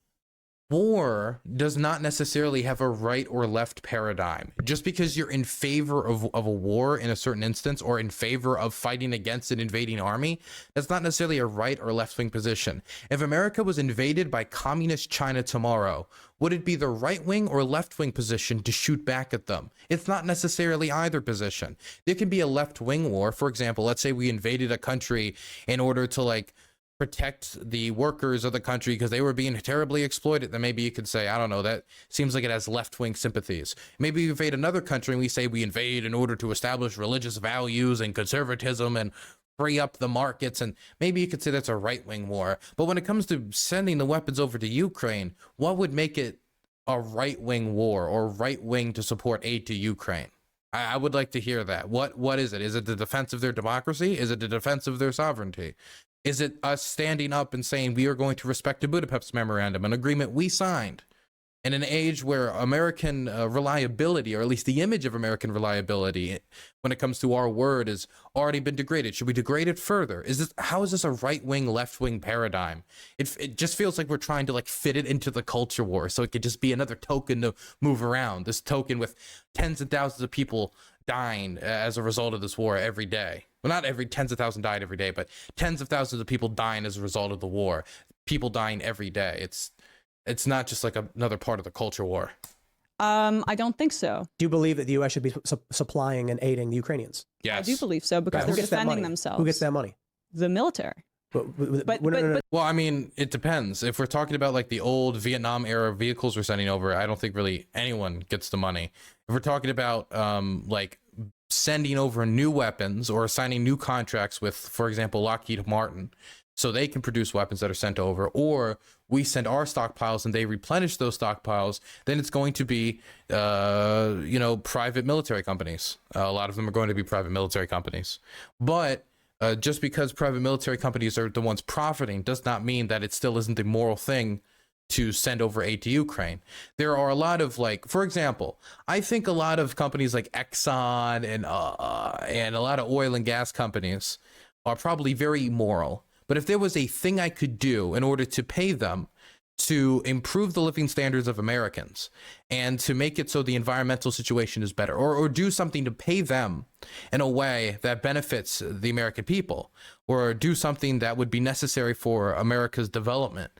war does not necessarily have a right or left paradigm. Just because you're in favor of a war in a certain instance, or in favor of fighting against an invading army, that's not necessarily a right or left-wing position. If America was invaded by communist China tomorrow, would it be the right-wing or left-wing position to shoot back at them? It's not necessarily either position. There can be a left-wing war. For example, let's say we invaded a country in order to, like, protect the workers of the country because they were being terribly exploited. Then maybe you could say, I don't know, that seems like it has left-wing sympathies. Maybe we invade another country and we say we invade in order to establish religious values and conservatism and free up the markets, and maybe you could say that's a right-wing war. But when it comes to sending the weapons over to Ukraine, what would make it a right-wing war or right-wing to support aid to Ukraine? I would like to hear that. What is it? Is it the defense of their democracy? Is it the defense of their sovereignty? Is it us standing up and saying we are going to respect the Budapest Memorandum, an agreement we signed, in an age where American reliability, or at least the image of American reliability when it comes to our word, has already been degraded? Should we degrade it further? How is this a right-wing, left-wing paradigm? It just feels like we're trying to, like, fit it into the culture war so it could just be another token to move around. This token with tens of thousands of people dying as a result of this war every day. Well, not every tens of thousands died every day, but tens of thousands of people dying as a result of the war. People dying every day. It's not just like another part of the culture war. I don't think so. Do you believe that the U.S. should be supplying and aiding the Ukrainians? Yes. I do believe so, because they're defending themselves. Who gets that money? The military. But well, I mean, it depends. If we're talking about like the old Vietnam era vehicles we're sending over, I don't think really anyone gets the money. If we're talking about like sending over new weapons or signing new contracts with, for example, Lockheed Martin, so they can produce weapons that are sent over, or we send our stockpiles and they replenish those stockpiles, then it's going to be, private military companies. A lot of them are going to be private military companies. But just because private military companies are the ones profiting does not mean that it still isn't a moral thing to send over aid to Ukraine. There are a lot of, like, for example, I think a lot of companies like Exxon and a lot of oil and gas companies are probably very immoral. But if there was a thing I could do in order to pay them to improve the living standards of Americans and to make it so the environmental situation is better, or do something to pay them in a way that benefits the American people, or do something that would be necessary for America's development,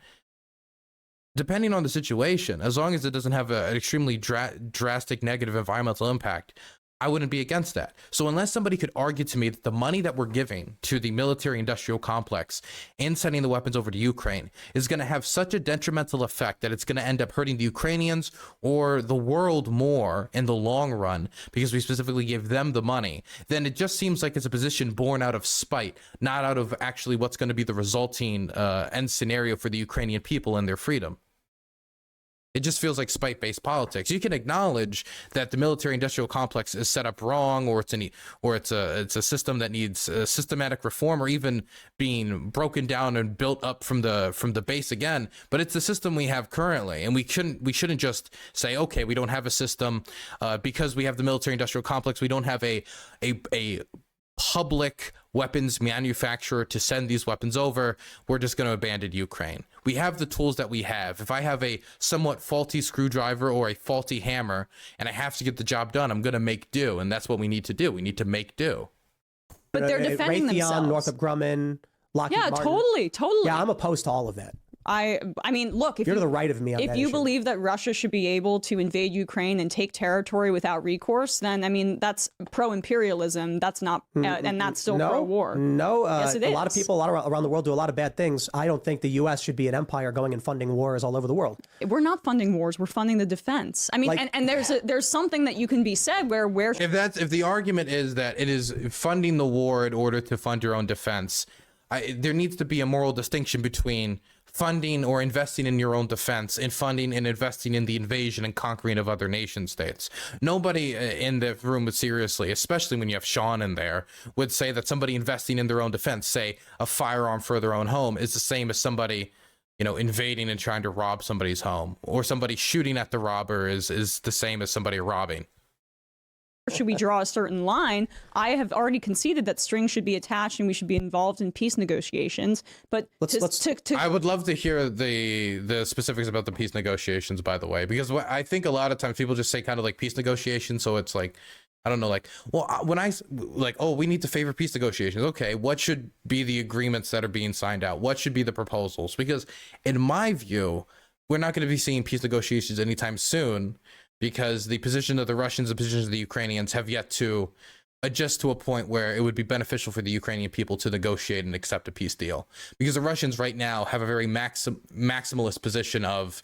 depending on the situation, as long as it doesn't have an extremely drastic negative environmental impact, I wouldn't be against that. So unless somebody could argue to me that the money that we're giving to the military industrial complex and sending the weapons over to Ukraine is going to have such a detrimental effect that it's going to end up hurting the Ukrainians or the world more in the long run because we specifically give them the money, then it just seems like it's a position born out of spite, not out of actually what's going to be the resulting end scenario for the Ukrainian people and their freedom. It just feels like spite-based politics. You can acknowledge that the military-industrial complex is set up wrong, or it's a system that needs systematic reform, or even being broken down and built up from the base again. But it's the system we have currently, and we shouldn't just say, okay, we don't have a system because we have the military-industrial complex. We don't have a public weapons manufacturer to send these weapons over. We're just going to abandon Ukraine. We have the tools that we have. If I have a somewhat faulty screwdriver or a faulty hammer and I have to get the job done, I'm going to make do. And that's what we need to do. We need to make do. But they're defending themselves. Northrop Grumman, Lockheed Martin. Totally. Yeah, I'm opposed to all of that. I mean, look, if you're to the right of me on that if you issue. believe that Russia should be able to invade Ukraine and take territory without recourse, then I mean that's pro-imperialism. That's not, and that's still pro-war. No, yes, it is. A lot of people, around the world, do a lot of bad things. I don't think the U.S. should be an empire going and funding wars all over the world. We're not funding wars. We're funding the defense. I mean, like, and there's something that you can be said where if the argument is that it is funding the war in order to fund your own defense, there needs to be a moral distinction between funding or investing in your own defense and funding and investing in the invasion and conquering of other nation states. Nobody in the room would seriously, especially when you have Sean in there, would say that somebody investing in their own defense, say a firearm for their own home, is the same as somebody, invading and trying to rob somebody's home, or somebody shooting at the robber is the same as somebody robbing. Should we draw a certain line? I have already conceded that strings should be attached and we should be involved in peace negotiations. But I would love to hear the specifics about the peace negotiations, by the way, because I think a lot of times people just say kind of like peace negotiations. So it's like, I don't know, like, well, when I like, oh, we need to favor peace negotiations. Okay, what should be the agreements that are being signed out? What should be the proposals? Because in my view, we're not going to be seeing peace negotiations anytime soon, because the position of the Russians and the positions of the Ukrainians have yet to adjust to a point where it would be beneficial for the Ukrainian people to negotiate and accept a peace deal. Because the Russians right now have a very maximalist position of,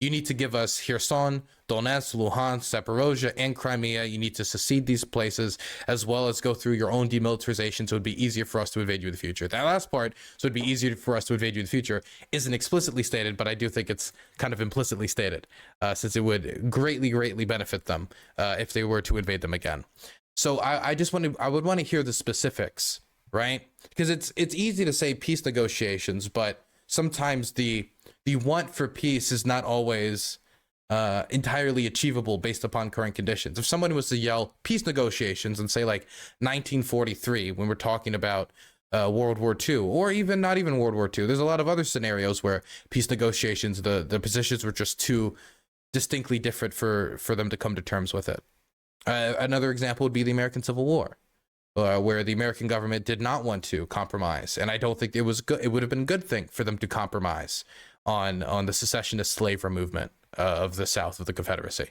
you need to give us Kherson, Donetsk, Luhansk, Zaporozhye, and Crimea. You need to secede these places, as well as go through your own demilitarization, so it would be easier for us to invade you in the future. That last part, so it'd be easier for us to invade you in the future, isn't explicitly stated, but I do think it's kind of implicitly stated, since it would greatly, greatly benefit them if they were to invade them again. So I would want to hear the specifics, right? Because it's easy to say peace negotiations, but sometimes the want for peace is not always entirely achievable based upon current conditions. If someone was to yell peace negotiations and say like 1943, when we're talking about World War II, or even not even World War II, there's a lot of other scenarios where peace negotiations, the positions were just too distinctly different for them to come to terms with it. Another example would be the American Civil War, where the American government did not want to compromise, and I don't think it was good. It would have been a good thing for them to compromise on the secessionist slavery movement of the South of the Confederacy.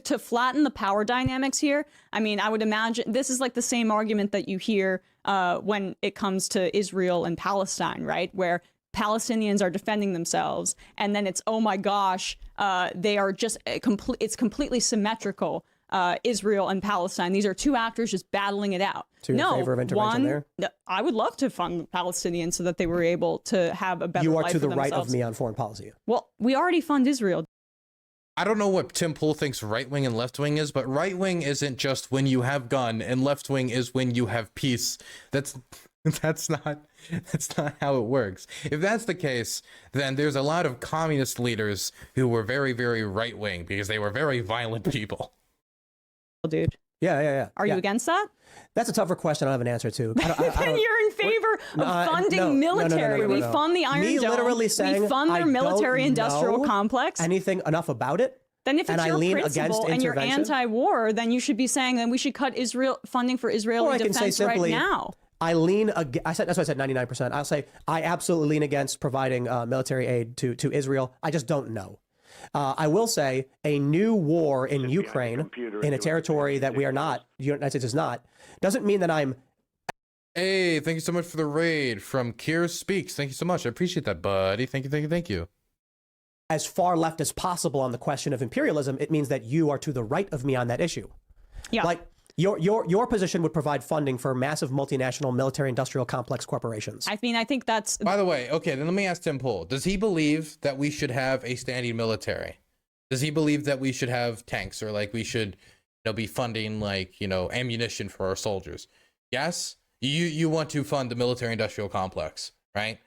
To flatten the power dynamics here, I mean, I would imagine this is like the same argument that you hear when it comes to Israel and Palestine, right? Where Palestinians are defending themselves, and then it's, oh my gosh, they are just it's completely symmetrical. Israel and Palestine. These are two actors just battling it out. So you're in favor of intervention there? I would love to fund the Palestinians so that they were able to have a better life for themselves. You are to the right of me on foreign policy. Well, we already fund Israel. I don't know what Tim Pool thinks right wing and left wing is, but right wing isn't just when you have gun, and left wing is when you have peace. That's not how it works. If that's the case, then there's a lot of communist leaders who were very, very right wing because they were very violent people. Dude. Yeah. Are you against that? That's a tougher question I don't have an answer to. Then you're in favor of funding military. We fund the Iron Dome. Literally saying, we fund their military-industrial complex. Anything enough about it? Then if it's your principle and you're anti-war, then you should be saying that we should cut funding for Israeli defense right now. I lean. That's why I said 99%. I'll say I absolutely lean against providing military aid to Israel. I just don't know. I will say a new war in Ukraine, in a territory that we are not, the United States is not, doesn't mean that I'm. Hey, thank you so much for the raid from Kier Speaks. Thank you so much. I appreciate that, buddy. Thank you. As far left as possible on the question of imperialism, it means that you are to the right of me on that issue. Yeah. Like your position would provide funding for massive multinational military industrial complex corporations. I mean, I think that's. By the way, okay, then let me ask Tim Pool. Does he believe that we should have a standing military? Does he believe that we should have tanks, or like we should, be funding like, ammunition for our soldiers? Yes? You want to fund the military industrial complex, right?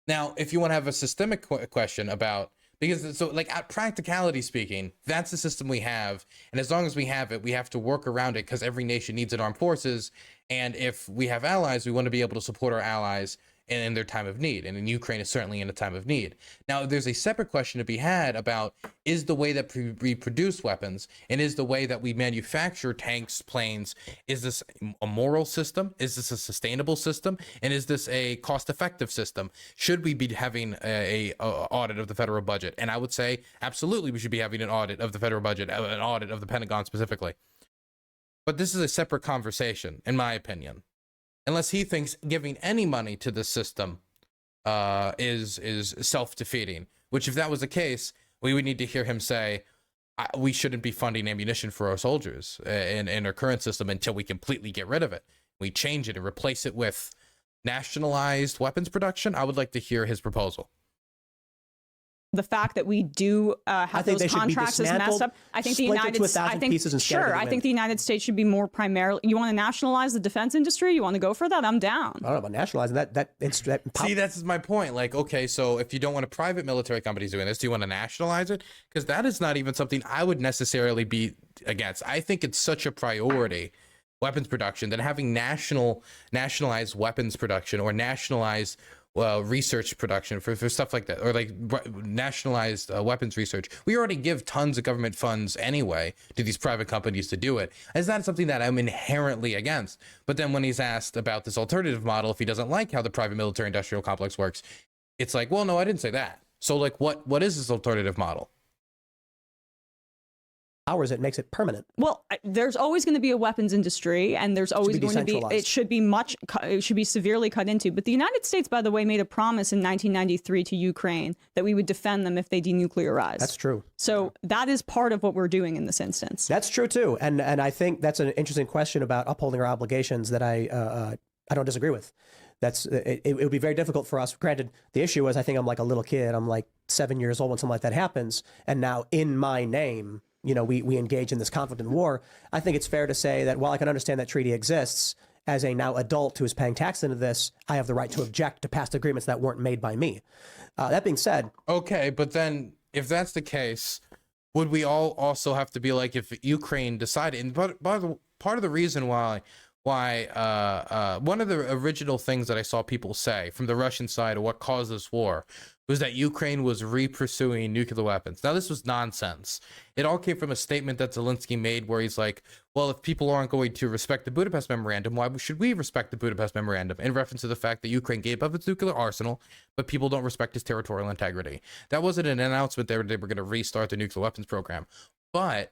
Now, if you want to have a systemic question about, because so like at practicality speaking, that's the system we have. And as long as we have it, we have to work around it because every nation needs an armed forces. And if we have allies, we want to be able to support our allies in their time of need. And in Ukraine is certainly in a time of need. Now, there's a separate question to be had about, is the way that we produce weapons and is the way that we manufacture tanks, planes, is this a moral system? Is this a sustainable system? And is this a cost-effective system? Should we be having a audit of the federal budget? And I would say, absolutely, we should be having an audit of the federal budget, an audit of the Pentagon specifically. But this is a separate conversation, in my opinion. Unless he thinks giving any money to the system is self-defeating, which if that was the case, we would need to hear him say, we shouldn't be funding ammunition for our soldiers in our current system until we completely get rid of it. We change it and replace it with nationalized weapons production. I would like to hear his proposal. The fact that we do have those contracts is messed up. I think the United States. I think the United States should be more primarily. You want to nationalize the defense industry? You want to go for that? I'm down. I don't know about nationalizing that. See, that's my point. Like, okay, so if you don't want a private military companies doing this, do you want to nationalize it? Because that is not even something I would necessarily be against. I think it's such a priority, weapons production, that having nationalized weapons production or nationalized research production for stuff like that, or like nationalized weapons research. We already give tons of government funds anyway to these private companies to do it. It's not something that I'm inherently against. But then when he's asked about this alternative model, if he doesn't like how the private military industrial complex works, it's like, well, no, I didn't say that. So like, what is this alternative model? Ours, it makes it permanent. Well, there's always going to be a weapons industry, and there's always going to be, it should be severely cut into. But the United States, by the way, made a promise in 1993 to Ukraine that we would defend them if they denuclearized. That's true. So that is part of what we're doing in this instance. That's true too. And I think that's an interesting question about upholding our obligations that I don't disagree with. It would be very difficult for us. Granted, the issue is I think I'm like a little kid. I'm like 7 years old when something like that happens. And now in my name, we engage in this conflict and war. I think it's fair to say that while I can understand that treaty exists, as a now adult who is paying tax into this, I have the right to object to past agreements that weren't made by me. That being said. Okay, but then if that's the case, would we all also have to be like, if Ukraine decided, and part of the reason why one of the original things that I saw people say from the Russian side of what caused this war was that Ukraine was re-pursuing nuclear weapons. Now, this was nonsense. It all came from a statement that Zelensky made where he's like, well, if people aren't going to respect the Budapest Memorandum, why should we respect the Budapest Memorandum? In reference to the fact that Ukraine gave up its nuclear arsenal, but people don't respect its territorial integrity. That wasn't an announcement that they were going to restart the nuclear weapons program. But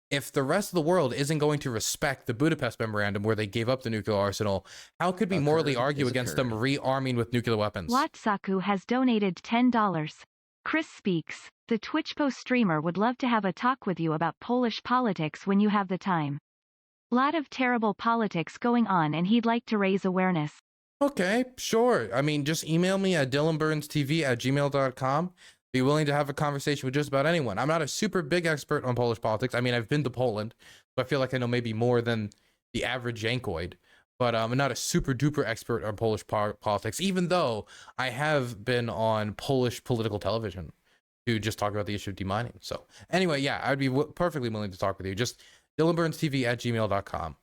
if the rest of the world isn't going to respect the Budapest Memorandum where they gave up the nuclear arsenal, how could we morally argue against them rearming with nuclear weapons? Watsaku has donated $10. Chris Speaks. The Twitch post streamer would love to have a talk with you about Polish politics when you have the time. Lot of terrible politics going on and he'd like to raise awareness. Okay, sure. I mean, just email me at DylanBurnsTV@gmail.com. Be willing to have a conversation with just about anyone. I'm not a super big expert on Polish politics. I mean, I've been to Poland, so I feel like I know maybe more than the average Yankoid. But I'm not a super duper expert on Polish politics, even though I have been on Polish political television to just talk about the issue of demining. So anyway, yeah, I'd be perfectly willing to talk with you. Just DylanBurnsTV@gmail.com.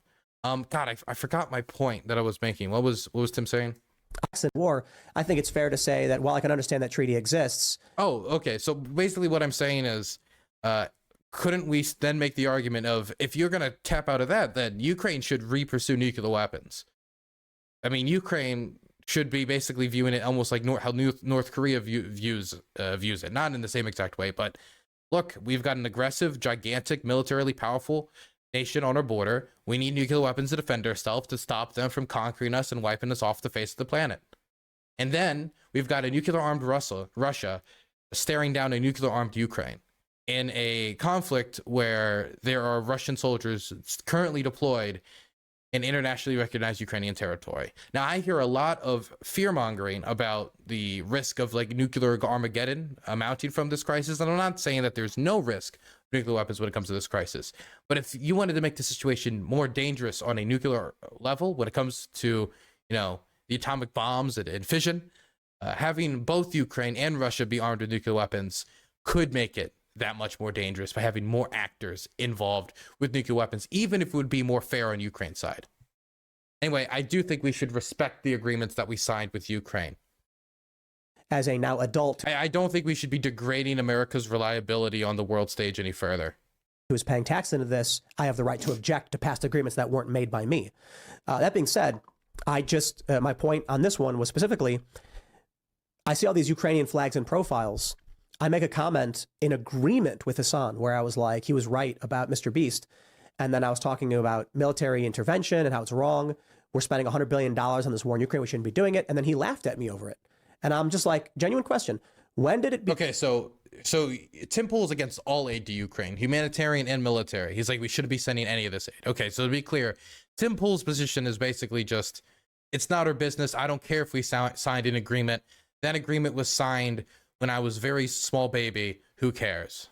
God, I forgot my point that I was making. What was Tim saying? War. I think it's fair to say that while I can understand that treaty exists. Oh, okay. So basically what I'm saying is, couldn't we then make the argument of, if you're going to tap out of that, then Ukraine should re-pursue nuclear weapons? I mean, Ukraine should be basically viewing it almost like how North Korea views it. Not in the same exact way, but look, we've got an aggressive, gigantic, militarily powerful nation on our border. We need nuclear weapons to defend ourselves, to stop them from conquering us and wiping us off the face of the planet. And then we've got a nuclear-armed Russia staring down a nuclear-armed Ukraine in a conflict where there are Russian soldiers currently deployed in internationally recognized Ukrainian territory. Now, I hear a lot of fear-mongering about the risk of like nuclear Armageddon mounting from this crisis, and I'm not saying that there's no risk of nuclear weapons when it comes to this crisis. But if you wanted to make the situation more dangerous on a nuclear level when it comes to, the atomic bombs and fission, having both Ukraine and Russia be armed with nuclear weapons could make it that much more dangerous by having more actors involved with nuclear weapons, even if it would be more fair on Ukraine's side. Anyway, I do think we should respect the agreements that we signed with Ukraine. As a now adult, I don't think we should be degrading America's reliability on the world stage any further. Who is paying tax into this, I have the right to object to past agreements that weren't made by me. That being said, my point on this one was specifically, I see all these Ukrainian flags and profiles. I make a comment in agreement with Hassan where I was like, he was right about Mr. Beast. And then I was talking about military intervention and how it's wrong. We're spending $100 billion on this war in Ukraine. We shouldn't be doing it. And then he laughed at me over it. And I'm just like, genuine question. When did it be? Okay, so Tim Pool is against all aid to Ukraine, humanitarian and military. He's like, we shouldn't be sending any of this aid. Okay, so to be clear, Tim Pool's position is basically just, it's not our business. I don't care if we signed an agreement. That agreement was signed when I was a very small baby. Who cares?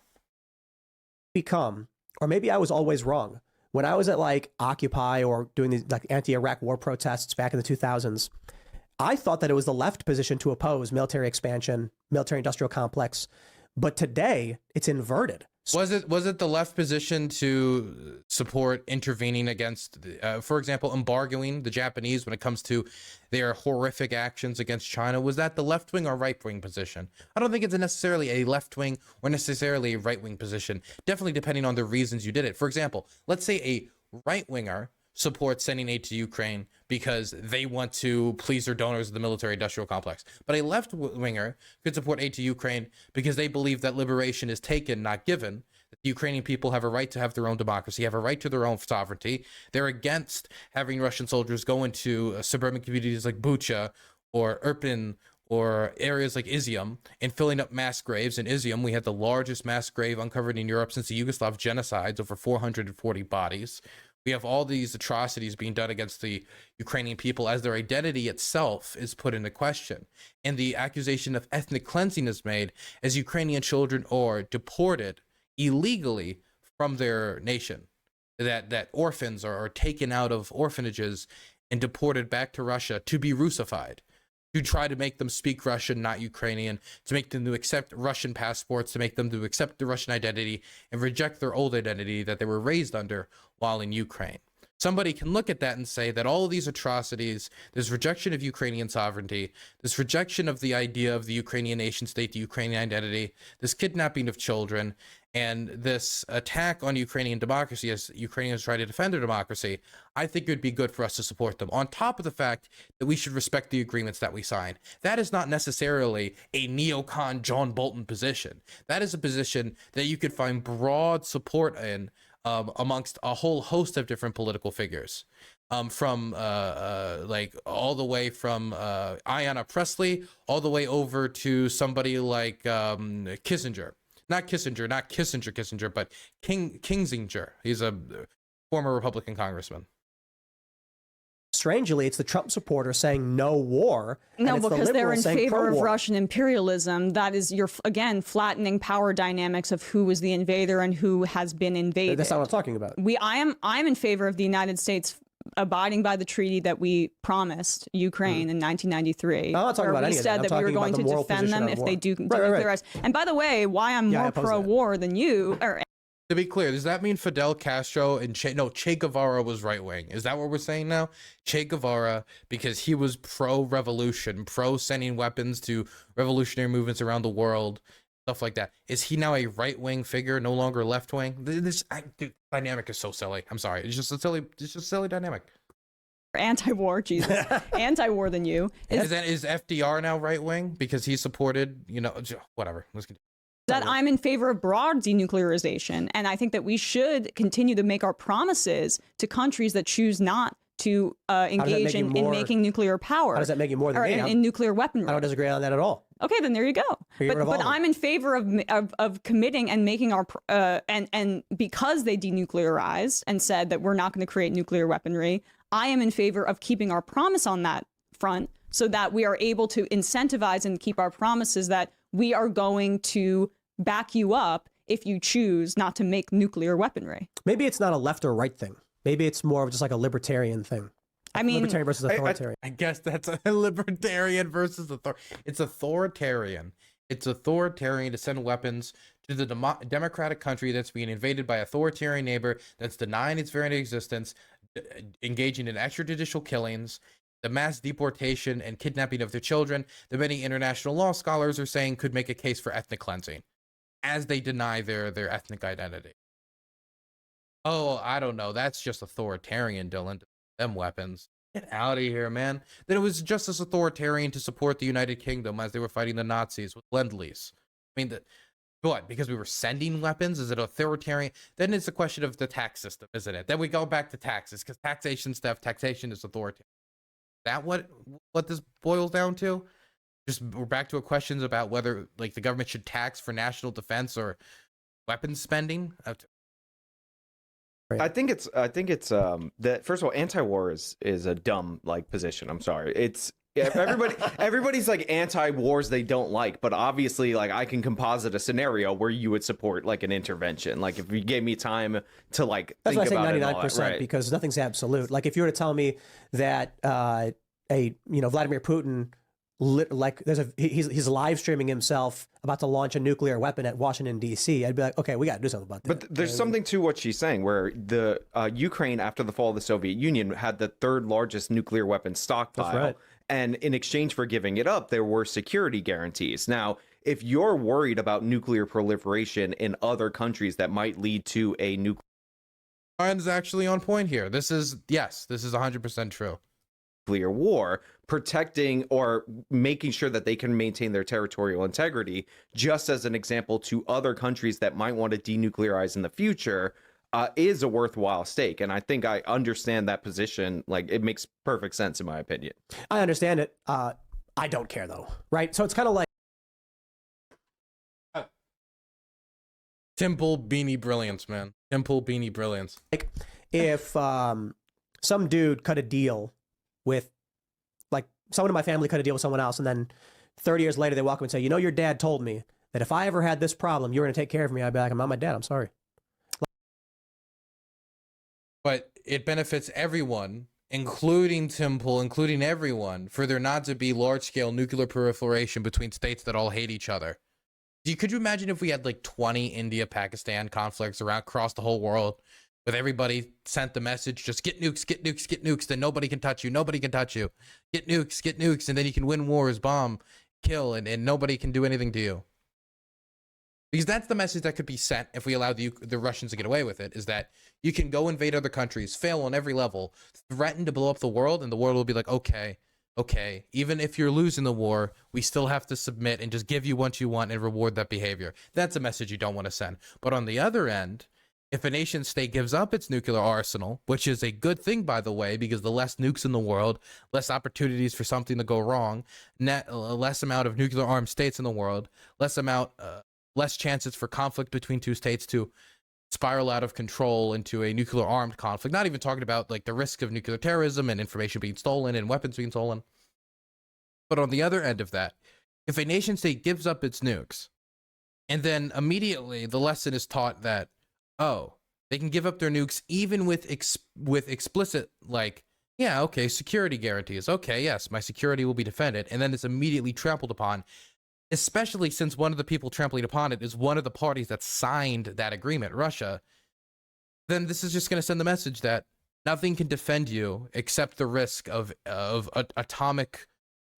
Or maybe I was always wrong. When I was at like Occupy or doing these like anti-Iraq war protests back in the 2000s, I thought that it was the left position to oppose military expansion, military industrial complex. But today it's inverted. Was it the left position to support intervening against, for example, embargoing the Japanese when it comes to their horrific actions against China? Was that the left-wing or right-wing position? I don't think it's necessarily a left-wing or necessarily a right-wing position, definitely depending on the reasons you did it. For example, let's say a right-winger supports sending aid to Ukraine because they want to please their donors of the military industrial complex. But a left-winger could support aid to Ukraine because they believe that liberation is taken, not given, that the Ukrainian people have a right to have their own democracy, have a right to their own sovereignty. They're against having Russian soldiers go into suburban communities like Bucha or Irpin or areas like Izium and filling up mass graves. In Izium, we had the largest mass grave uncovered in Europe since the Yugoslav genocides, over 440 bodies. We have all these atrocities being done against the Ukrainian people as their identity itself is put into question. And the accusation of ethnic cleansing is made as Ukrainian children are deported illegally from their nation. That orphans are taken out of orphanages and deported back to Russia to be Russified, to try to make them speak Russian, not Ukrainian, to make them to accept Russian passports, to make them to accept the Russian identity and reject their old identity that they were raised under while in Ukraine. Somebody can look at that and say that all of these atrocities, this rejection of Ukrainian sovereignty, this rejection of the idea of the Ukrainian nation state, the Ukrainian identity, this kidnapping of children, and this attack on Ukrainian democracy as Ukrainians try to defend their democracy, I think it would be good for us to support them. On top of the fact that we should respect the agreements that we signed. That is not necessarily a neocon John Bolton position. That is a position that you could find broad support in amongst a whole host of different political figures. From like all the way from Ayanna Pressley all the way over to somebody like Kissinger. not Kissinger, but Kinzinger. He's a former Republican congressman. Strangely, it's the Trump supporter saying no war. No, because they're in favor of pro-war. Russian imperialism. That is, you're again flattening power dynamics of who was the invader and who has been invaded. That's not what I'm talking about. I am in favor of the United States abiding by the treaty that we promised Ukraine in 1993. I'm not talking about any of that. We said that we were going to defend them if they do denuclearize. And by the way, why I'm more pro-war than you. To be clear, does that mean Fidel Castro and Che Guevara was right wing? Is that what we're saying now? Che Guevara, because he was pro-revolution, pro-sending weapons to revolutionary movements around the world, stuff like that. Is he now a right wing figure, no longer left wing? This dynamic is so silly. I'm sorry, it's just a silly dynamic. Anti-war, Jesus, anti-war than you. Is FDR now right wing because he supported, whatever. Let's continue. That I'm in favor of broad denuclearization, and I think that we should continue to make our promises to countries that choose not to engage in making nuclear power. How does that make you more than me? In nuclear weaponry? I don't disagree on that at all. Okay, then there you go. But I'm in favor of committing and making our and because they denuclearized and said that we're not going to create nuclear weaponry, I am in favor of keeping our promise on that front so that we are able to incentivize and keep our promises that we are going to back you up if you choose not to make nuclear weaponry. Maybe it's not a left or right thing. Maybe it's more of just like a libertarian thing. I mean, libertarian versus authoritarian. I guess that's a libertarian versus It's authoritarian. It's authoritarian to send weapons to the democratic country that's being invaded by authoritarian neighbor that's denying its very existence, engaging in extrajudicial killings, the mass deportation and kidnapping of their children that many international law scholars are saying could make a case for ethnic cleansing as they deny their ethnic identity. Oh, I don't know. That's just authoritarian, Dylan. Them weapons. Get out of here, man. Then it was just as authoritarian to support the United Kingdom as they were fighting the Nazis with Lend-Lease. I mean, what? Because we were sending weapons? Is it authoritarian? Then it's a question of the tax system, isn't it? Then we go back to taxes because taxation is authoritarian. That what this boils down to? Just we're back to questions about whether like the government should tax for national defense or weapons spending. I think it's that first of all, anti-war is a dumb position. I'm sorry. It's everybody's like anti-wars they don't like, but obviously like I can composite a scenario where you would support like an intervention. Like if you gave me time to like that's think why I say about 99%, right? because nothing's absolute. Like if you were to tell me that Vladimir Putin he's live streaming himself about to launch a nuclear weapon at Washington D.C., I'd be like, okay, we got to do something about that. But there's something to what she's saying, where the Ukraine after the fall of the Soviet Union had the third largest nuclear weapon stockpile. That's right. And in exchange for giving it up, there were security guarantees. Now, if you're worried about nuclear proliferation in other countries that might lead to a nuclear... Ryan's actually on point here. This is 100% true. Nuclear war, protecting or making sure that they can maintain their territorial integrity, just as an example to other countries that might want to denuclearize in the future, is a worthwhile stake. And I think I understand that position. Like, it makes perfect sense in my opinion. I understand it. I don't care though, right? So it's kind of like Tim Pool beanie brilliance, man. Tim Pool beanie brilliance. Like if some dude cut a deal with, like, someone in my family cut a deal with someone else, and then 30 years later they walk up and say, you know, your dad told me that if I ever had this problem, you were going to take care of me. I'd be like, I'm not my dad. I'm sorry. But it benefits everyone, including Tim Pool, including everyone, for there not to be large-scale nuclear proliferation between states that all hate each other. Could you imagine if we had like 20 India-Pakistan conflicts across the whole world, with everybody sent the message, just get nukes, get nukes, get nukes, then nobody can touch you, nobody can touch you. Get nukes, and then you can win wars, bomb, kill, and nobody can do anything to you. Because that's the message that could be sent if we allowed the Russians to get away with it, is that you can go invade other countries, fail on every level, threaten to blow up the world, and the world will be like, okay, even if you're losing the war, we still have to submit and just give you what you want and reward that behavior. That's a message you don't want to send. But on the other end, if a nation state gives up its nuclear arsenal, which is a good thing, by the way, because the less nukes in the world, less opportunities for something to go wrong, less amount of nuclear armed states in the world, less amount less chances for conflict between two states to spiral out of control into a nuclear armed conflict. Not even talking about like the risk of nuclear terrorism and information being stolen and weapons being stolen. But on the other end of that, if a nation state gives up its nukes, and then immediately the lesson is taught that, oh, they can give up their nukes even with explicit, like, yeah, okay, security guarantees. Okay, yes, my security will be defended. And then it's immediately trampled upon, especially since one of the people trampling upon it is one of the parties that signed that agreement, Russia. Then this is just going to send the message that nothing can defend you except the risk of atomic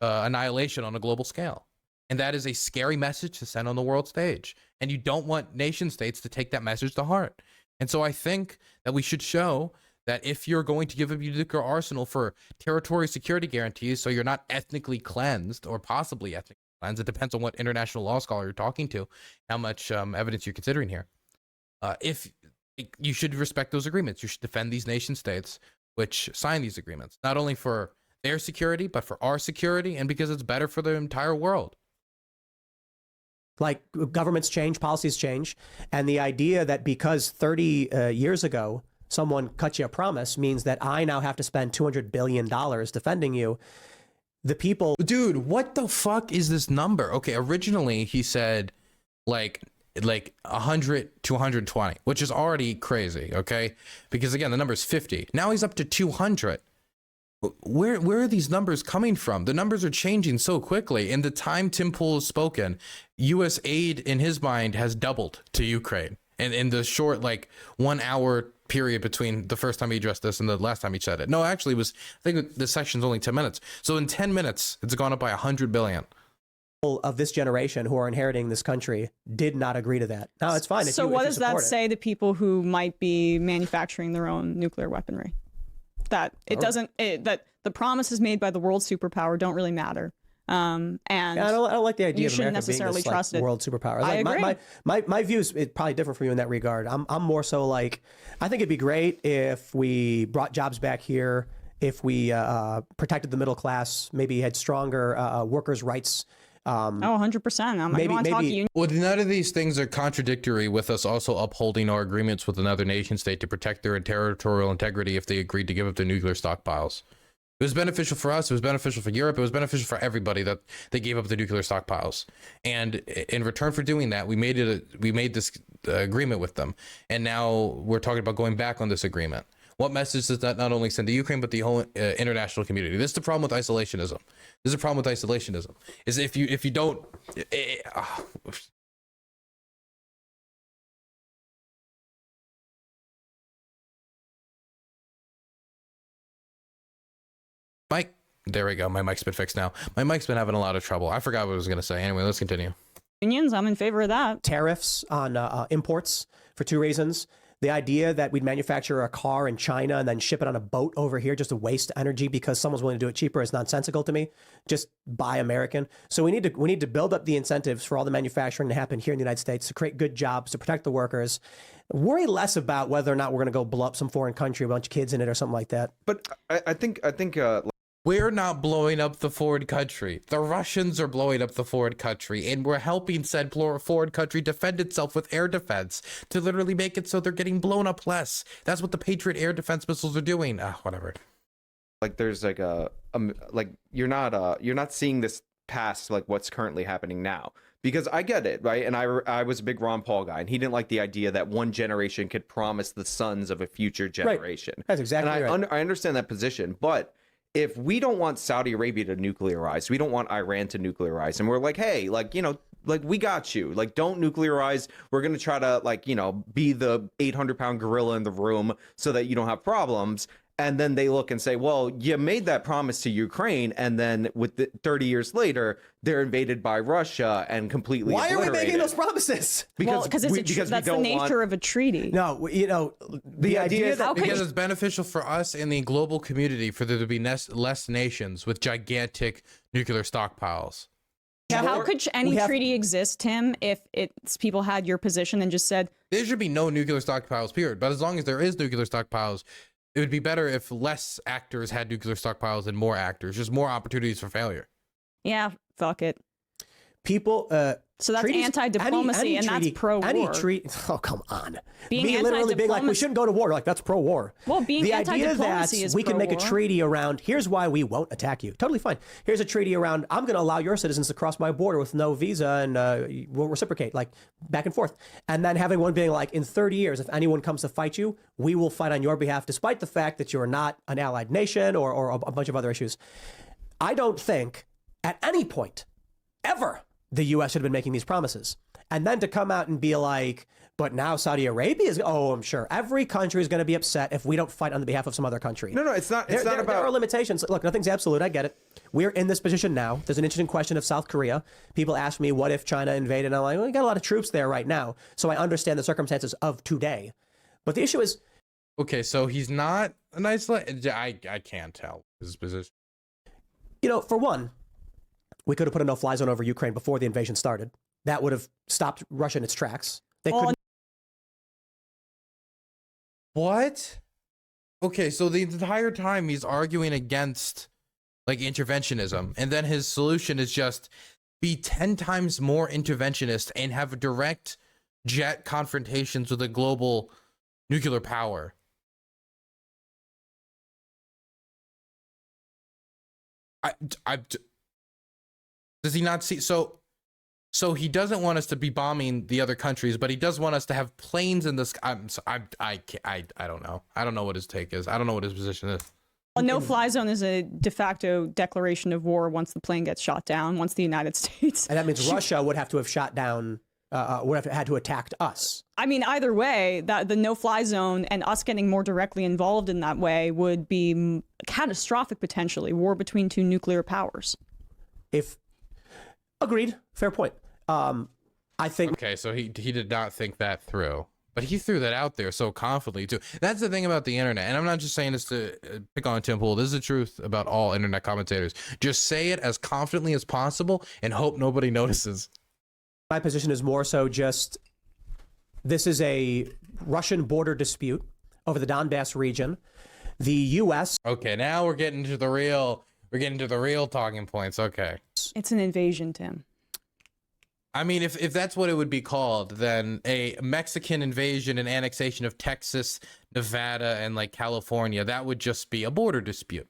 annihilation on a global scale. And that is a scary message to send on the world stage. And you don't want nation states to take that message to heart. And so I think that we should show that if you're going to give up your nuclear arsenal for territory security guarantees, so you're not ethnically cleansed or possibly ethnically cleansed, it depends on what international law scholar you're talking to, how much evidence you're considering here. If you should respect those agreements, you should defend these nation states which sign these agreements, not only for their security, but for our security, and because it's better for the entire world. Like governments change, policies change. And the idea that because 30 years ago, someone cut you a promise means that I now have to spend $200 billion defending you. The people. Dude, what the fuck is this number? Okay, originally he said like 100 to 120, which is already crazy, okay? Because again, the number is 50. Now he's up to 200. Where are these numbers coming from? The numbers are changing so quickly. In the time Tim Pool has spoken, U.S. aid in his mind has doubled to Ukraine. And in the short, like 1 hour period between the first time he addressed this and the last time he said it. No, actually it was, I think the session's only 10 minutes. So in 10 minutes, it's gone up by 100 billion. Of this generation who are inheriting this country did not agree to that. No, it's fine. So what does that say to people who might be manufacturing their own nuclear weaponry? That it doesn't, that the promises made by the world superpower don't really matter. And yeah, I don't like the idea of America necessarily being this, like, world superpower. Like, I agree. My views is probably different from you in that regard. I'm more so like, I think it'd be great if we brought jobs back here, if we protected the middle class, maybe had stronger workers' rights. 100%. Maybe. Well, none of these things are contradictory with us also upholding our agreements with another nation state to protect their territorial integrity if they agreed to give up their nuclear stockpiles. It was beneficial for us. It was beneficial for Europe. It was beneficial for everybody that they gave up the nuclear stockpiles. And in return for doing that, we made this agreement with them. And now we're talking about going back on this agreement. What message does that not only send to Ukraine, but the whole international community? This is the problem with isolationism. This is a problem with isolationism. Is if you don't. Mike, there we go. My mic's been fixed now. My mic's been having a lot of trouble. I forgot what I was going to say. Anyway, let's continue. Unions, I'm in favor of that. Tariffs on imports for two reasons. The idea that we'd manufacture a car in China and then ship it on a boat over here just to waste energy because someone's willing to do it cheaper is nonsensical to me. Just buy American. So we need to build up the incentives for all the manufacturing to happen here in the United States to create good jobs, to protect the workers. Worry less about whether or not we're going to go blow up some foreign country, a bunch of kids in it or something like that. But I think we're not blowing up the foreign country. The Russians are blowing up the foreign country, and we're helping said foreign country defend itself with air defense to literally make it so they're getting blown up less. That's what the Patriot air defense missiles are doing. Whatever. Like there's like like you're not seeing this past like what's currently happening now. Because I get it, right? And I was a big Ron Paul guy, and he didn't like the idea that one generation could promise the sons of a future generation. Right. That's exactly right. I understand that position, but if we don't want Saudi Arabia to nuclearize, we don't want Iran to nuclearize, and we're like, hey, like, you know, like, we got you, like, don't nuclearize. We're going to try to, like, you know, be the 800-pound gorilla in the room so that you don't have problems. And then they look and say, well, you made that promise to Ukraine, and then 30 years later, they're invaded by Russia and completely Why are we making those promises? Because that's the nature of a treaty. No, you know, the idea that because it's beneficial for us in the global community for there to be less nations with gigantic nuclear stockpiles. How could any treaty exist, Tim, if people had your position and just said there should be no nuclear stockpiles, period. But as long as there is nuclear stockpiles, it would be better if less actors had nuclear stockpiles than more actors. Just more opportunities for failure. Yeah, fuck it. People, So that's anti-diplomacy, and that's pro-war. Oh, come on. Being Me literally being like, we shouldn't go to war. Like, that's pro-war. Well, being the anti-diplomacy idea that is we can make a pro-war. treaty around, here's why we won't attack you. Totally fine. Here's a treaty around, I'm going to allow your citizens to cross my border with no visa, and we'll reciprocate, like, back and forth. And then having one being like, in 30 years, if anyone comes to fight you, we will fight on your behalf, despite the fact that you're not an allied nation or a bunch of other issues. I don't think at any point ever the U.S. should have been making these promises. And then to come out and be like, but now Saudi Arabia is, I'm sure every country is going to be upset if we don't fight on the behalf of some other country. No, it's not. It's not about. There are limitations. Look, nothing's absolute. I get it. We're in this position now. There's an interesting question of South Korea. People ask me, what if China invaded? And I'm like, well, we got a lot of troops there right now. So I understand the circumstances of today. But the issue is. Okay, so he's not a nice. I can't tell his position. For one, we could have put a no-fly zone over Ukraine before the invasion started. That would have stopped Russia in its tracks. They couldn't. What? Okay, so the entire time he's arguing against like interventionism, and then his solution is just be 10 times more interventionist and have direct jet confrontations with a global nuclear power. Does he not see? So he doesn't want us to be bombing the other countries, but he does want us to have planes in the sky. I don't know. I don't know what his take is. I don't know what his position is. A no-fly zone is a de facto declaration of war once the plane gets shot down, once the United States... And that means Russia would have to have shot down, would have had to attack us. I mean, either way, that the no-fly zone and us getting more directly involved in that way would be catastrophic, potentially. War between two nuclear powers. Agreed. Fair point. I think... Okay, so he did not think that through. But he threw that out there so confidently, too. That's the thing about the internet. And I'm not just saying this to pick on Tim Pool. This is the truth about all internet commentators. Just say it as confidently as possible and hope nobody notices. My position is more so just, this is a Russian border dispute over the Donbass region. The U.S. Okay, now we're getting to the real talking points. Okay. It's an invasion, Tim. I mean, if that's what it would be called, then a Mexican invasion and annexation of Texas, Nevada, and like California, that would just be a border dispute.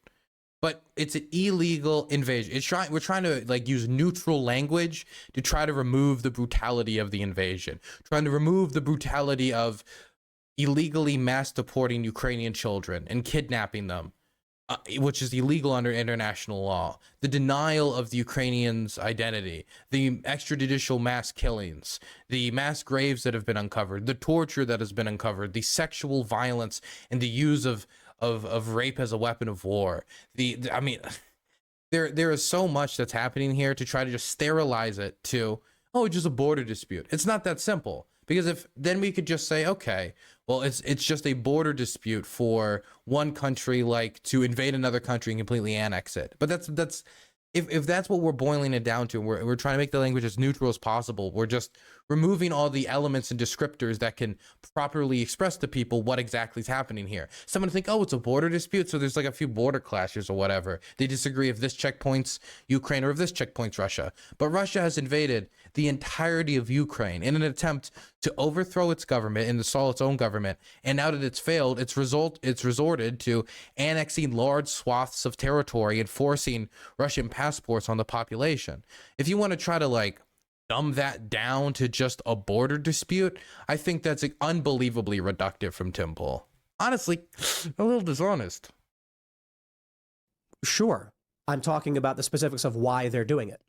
But it's an illegal invasion. We're trying to like use neutral language to try to remove the brutality of the invasion, trying to remove the brutality of illegally mass deporting Ukrainian children and kidnapping them. Which is illegal under international law, the denial of the Ukrainians' identity, the extrajudicial mass killings, the mass graves that have been uncovered, the torture that has been uncovered, the sexual violence and the use of rape as a weapon of war. I mean, there is so much that's happening here to try to just sterilize it to, it's just a border dispute. It's not that simple. Because then we could just say, okay, well, it's just a border dispute for one country like to invade another country and completely annex it. But that's if that's what we're boiling it down to, and we're trying to make the language as neutral as possible. We're just removing all the elements and descriptors that can properly express to people what exactly is happening here. Someone think, it's a border dispute, so there's like a few border clashes or whatever. They disagree if this checkpoint's Ukraine or if this checkpoint's Russia. But Russia has invaded the entirety of Ukraine in an attempt to overthrow its government and install its own government. And now that it's failed, it's resorted to annexing large swaths of territory and forcing Russian passports on the population. If you want to try to like dumb that down to just a border dispute, I think that's unbelievably reductive from Tim Pool. Honestly, a little dishonest. Sure. I'm talking about the specifics of why they're doing it,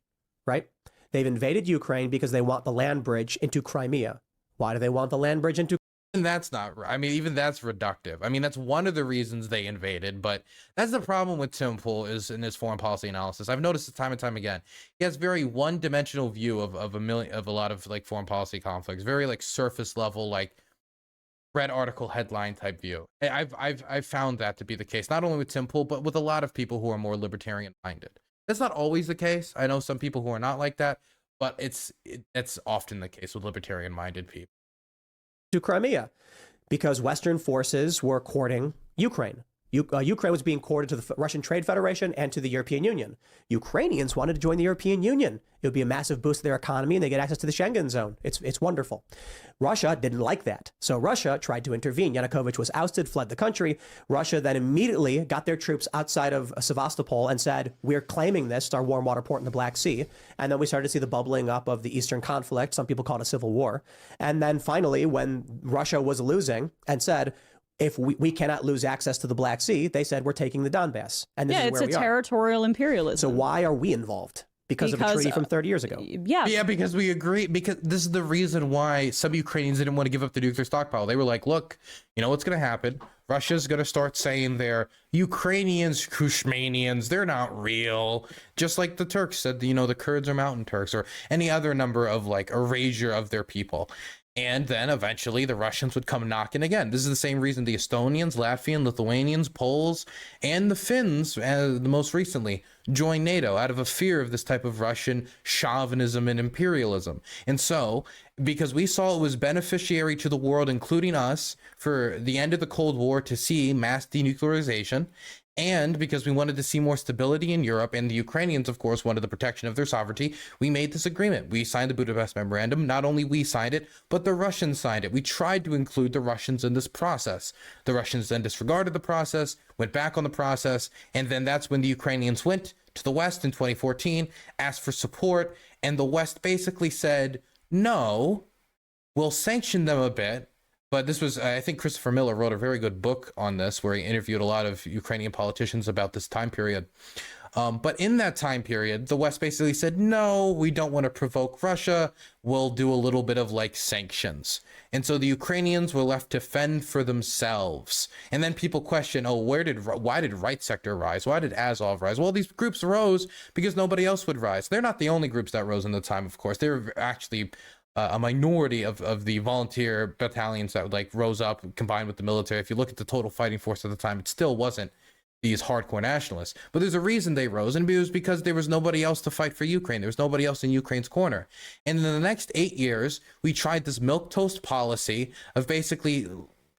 right? They've invaded Ukraine because they want the land bridge into Crimea. Why do they want the land bridge into? And that's not right. I mean, even that's reductive. I mean, that's one of the reasons they invaded, but that's the problem with Tim Pool is in his foreign policy analysis. I've noticed it time and time again. He has very one-dimensional view of a lot of like foreign policy conflicts, very like surface level, like red article headline type view. I've found that to be the case, not only with Tim Pool, but with a lot of people who are more libertarian minded. That's not always the case. I know some people who are not like that, but it's often the case with libertarian minded people. To Crimea, because Western forces were courting Ukraine. Ukraine was being courted to the Russian Trade Federation and to the European Union. Ukrainians wanted to join the European Union. It would be a massive boost to their economy, and they get access to the Schengen zone. It's wonderful. Russia didn't like that. So Russia tried to intervene. Yanukovych was ousted, fled the country. Russia then immediately got their troops outside of Sevastopol and said, we're claiming this, our warm water port in the Black Sea. And then we started to see the bubbling up of the Eastern conflict. Some people call it a civil war. And then finally, when Russia was losing and said, if we cannot lose access to the Black Sea, they said, we're taking the Donbass. And this is where we are. It's a territorial imperialism. So why are we involved? Because of a treaty from 30 years ago. Yeah, because we agree. Because this is the reason why some Ukrainians didn't want to give up the nuclear stockpile. They were like, look, you know what's going to happen? Russia's going to start saying they're Ukrainians, Kushmanians, they're not real. Just like the Turks said, you know, the Kurds are mountain Turks, or any other number of like erasure of their people. And then eventually the Russians would come knocking again. This is the same reason the Estonians, Latvians, Lithuanians, Poles, and the Finns, the most recently, joined NATO out of a fear of this type of Russian chauvinism and imperialism. And so, because we saw it was beneficiary to the world, including us, for the end of the Cold War to see mass denuclearization, and because we wanted to see more stability in Europe, and the Ukrainians, of course, wanted the protection of their sovereignty, we made this agreement. We signed the Budapest Memorandum. Not only we signed it, but the Russians signed it. We tried to include the Russians in this process. The Russians then disregarded the process, went back on the process, and then that's when the Ukrainians went to the West in 2014, asked for support, and the West basically said, no, we'll sanction them a bit. But this was, I think Christopher Miller wrote a very good book on this, where he interviewed a lot of Ukrainian politicians about this time period. But in that time period, the West basically said, no, we don't want to provoke Russia. We'll do a little bit of like sanctions. And so the Ukrainians were left to fend for themselves. And then people question, oh, why did Right Sector rise? Why did Azov rise? Well, these groups rose because nobody else would rise. They're not the only groups that rose in the time, of course. They were actually a minority of the volunteer battalions that like rose up combined with the military. If you look at the total fighting force at the time, it still wasn't these hardcore nationalists. But there's a reason they rose, and it was because there was nobody else to fight for Ukraine. There was nobody else in Ukraine's corner. And in the next 8 years, we tried this milquetoast policy of basically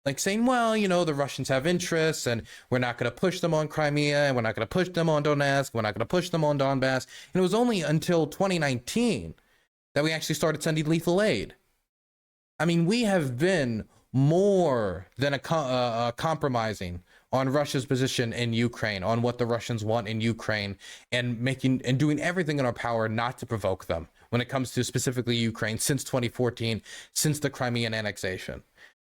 like saying, well, you know, the Russians have interests, and we're not going to push them on Crimea, and we're not going to push them on Donetsk, we're not going to push them on Donbass. And it was only until 2019 that we actually started sending lethal aid. I mean, we have been more than compromising on Russia's position in Ukraine, on what the Russians want in Ukraine, and doing everything in our power not to provoke them when it comes to specifically Ukraine since 2014, since the Crimean annexation.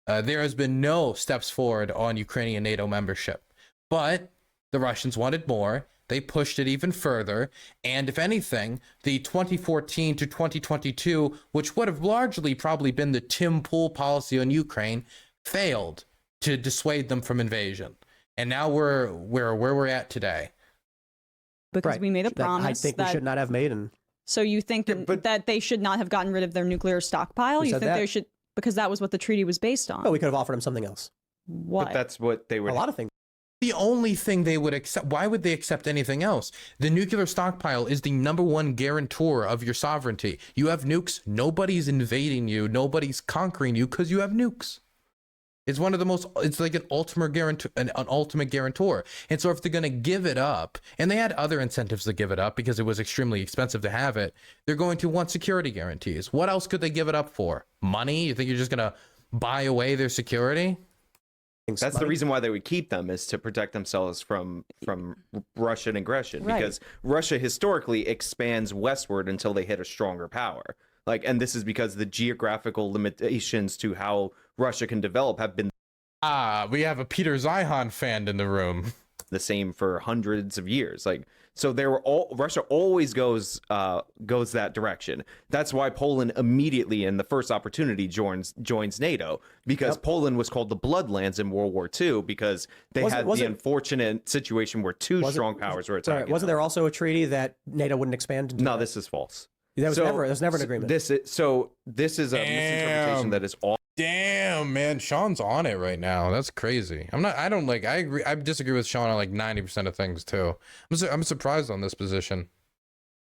There has been no steps forward on Ukrainian NATO membership, but the Russians wanted more. They pushed it even further, and if anything, the 2014 to 2022, which would have largely probably been the Tim Pool policy on Ukraine, failed to dissuade them from invasion. And now we're where we're at today. Because we made a promise I think we should not have made. And so you think that they should not have gotten rid of their nuclear stockpile? You think they should, because that was what the treaty was based on? Oh, we could have offered them something else. What? But that's what they would. A lot of things. The only thing they would accept, why would they accept anything else? The nuclear stockpile is the #1 guarantor of your sovereignty. You have nukes, nobody's invading you, nobody's conquering you because you have nukes. It's one of the most, it's like an ultimate guarantor. And so if they're going to give it up, and they had other incentives to give it up because it was extremely expensive to have it, they're going to want security guarantees. What else could they give it up for? Money? You think you're just going to buy away their security? That's the reason why they would keep them, is to protect themselves from Russian aggression, because Russia historically expands westward until they hit a stronger power. Like, and this is because the geographical limitations to how Russia can develop have been we have a Peter Zeihan fan in the room. The same for hundreds of years. Like, so Russia always goes that direction. That's why Poland immediately, in the first opportunity, joins NATO, because Poland was called the Bloodlands in World War II because they had the unfortunate situation where two strong powers were attacking. Wasn't there also a treaty that NATO wouldn't expand? No, this is false. That was never an agreement. This is a misinterpretation that is all. Damn, man, Sean's on it right now. That's crazy. I agree. I disagree with Sean on like 90% of things too. I'm surprised on this position.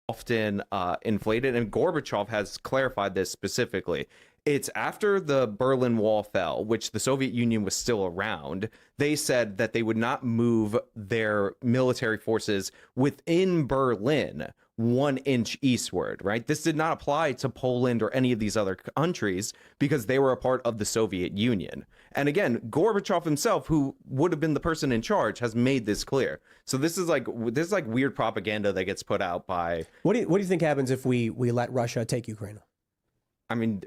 Often inflated, and Gorbachev has clarified this specifically. It's after the Berlin Wall fell, which the Soviet Union was still around. They said that they would not move their military forces within Berlin 1 inch eastward, right? This did not apply to Poland or any of these other countries because they were a part of the Soviet Union. And again, Gorbachev himself, who would have been the person in charge, has made this clear. So this is like weird propaganda that gets put out by. What do you think happens if we let Russia take Ukraine? I mean,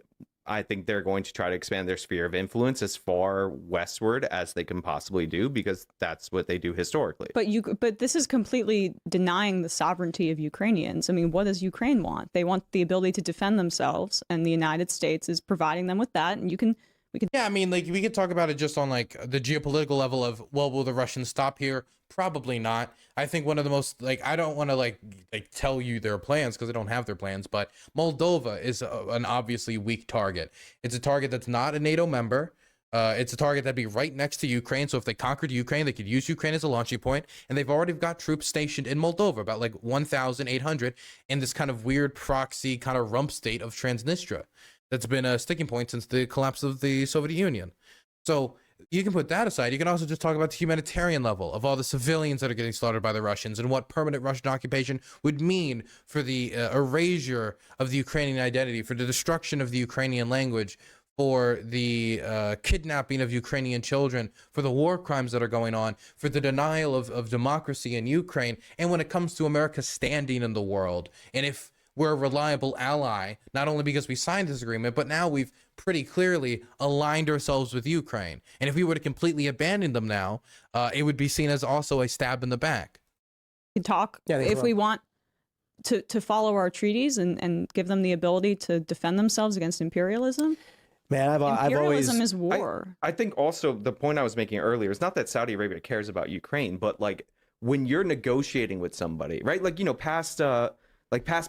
I think they're going to try to expand their sphere of influence as far westward as they can possibly do, because that's what they do historically. But this is completely denying the sovereignty of Ukrainians. I mean, what does Ukraine want? They want the ability to defend themselves, and the United States is providing them with that. And we can. Yeah, I mean, like, we could talk about it just on like the geopolitical level of, well, will the Russians stop here? Probably not. I think one of the most, like, I don't want to like tell you their plans because they don't have their plans, but Moldova is an obviously weak target. It's a target that's not a NATO member. It's a target that'd be right next to Ukraine. So if they conquered Ukraine, they could use Ukraine as a launching point. And they've already got troops stationed in Moldova, about like 1,800, in this kind of weird proxy kind of rump state of Transnistria. That's been a sticking point since the collapse of the Soviet Union. So you can put that aside. You can also just talk about the humanitarian level of all the civilians that are getting slaughtered by the Russians and what permanent Russian occupation would mean for the erasure of the Ukrainian identity, for the destruction of the Ukrainian language, for the kidnapping of Ukrainian children, for the war crimes that are going on, for the denial of democracy in Ukraine, and when it comes to America's standing in the world. And if we're a reliable ally, not only because we signed this agreement, but now we've pretty clearly aligned ourselves with Ukraine. And if we were to completely abandon them now, it would be seen as also a stab in the back. We can talk if we want to follow our treaties and give them the ability to defend themselves against imperialism. Man, imperialism is war. I think also the point I was making earlier is not that Saudi Arabia cares about Ukraine, but like when you're negotiating with somebody, right? Like, you know, past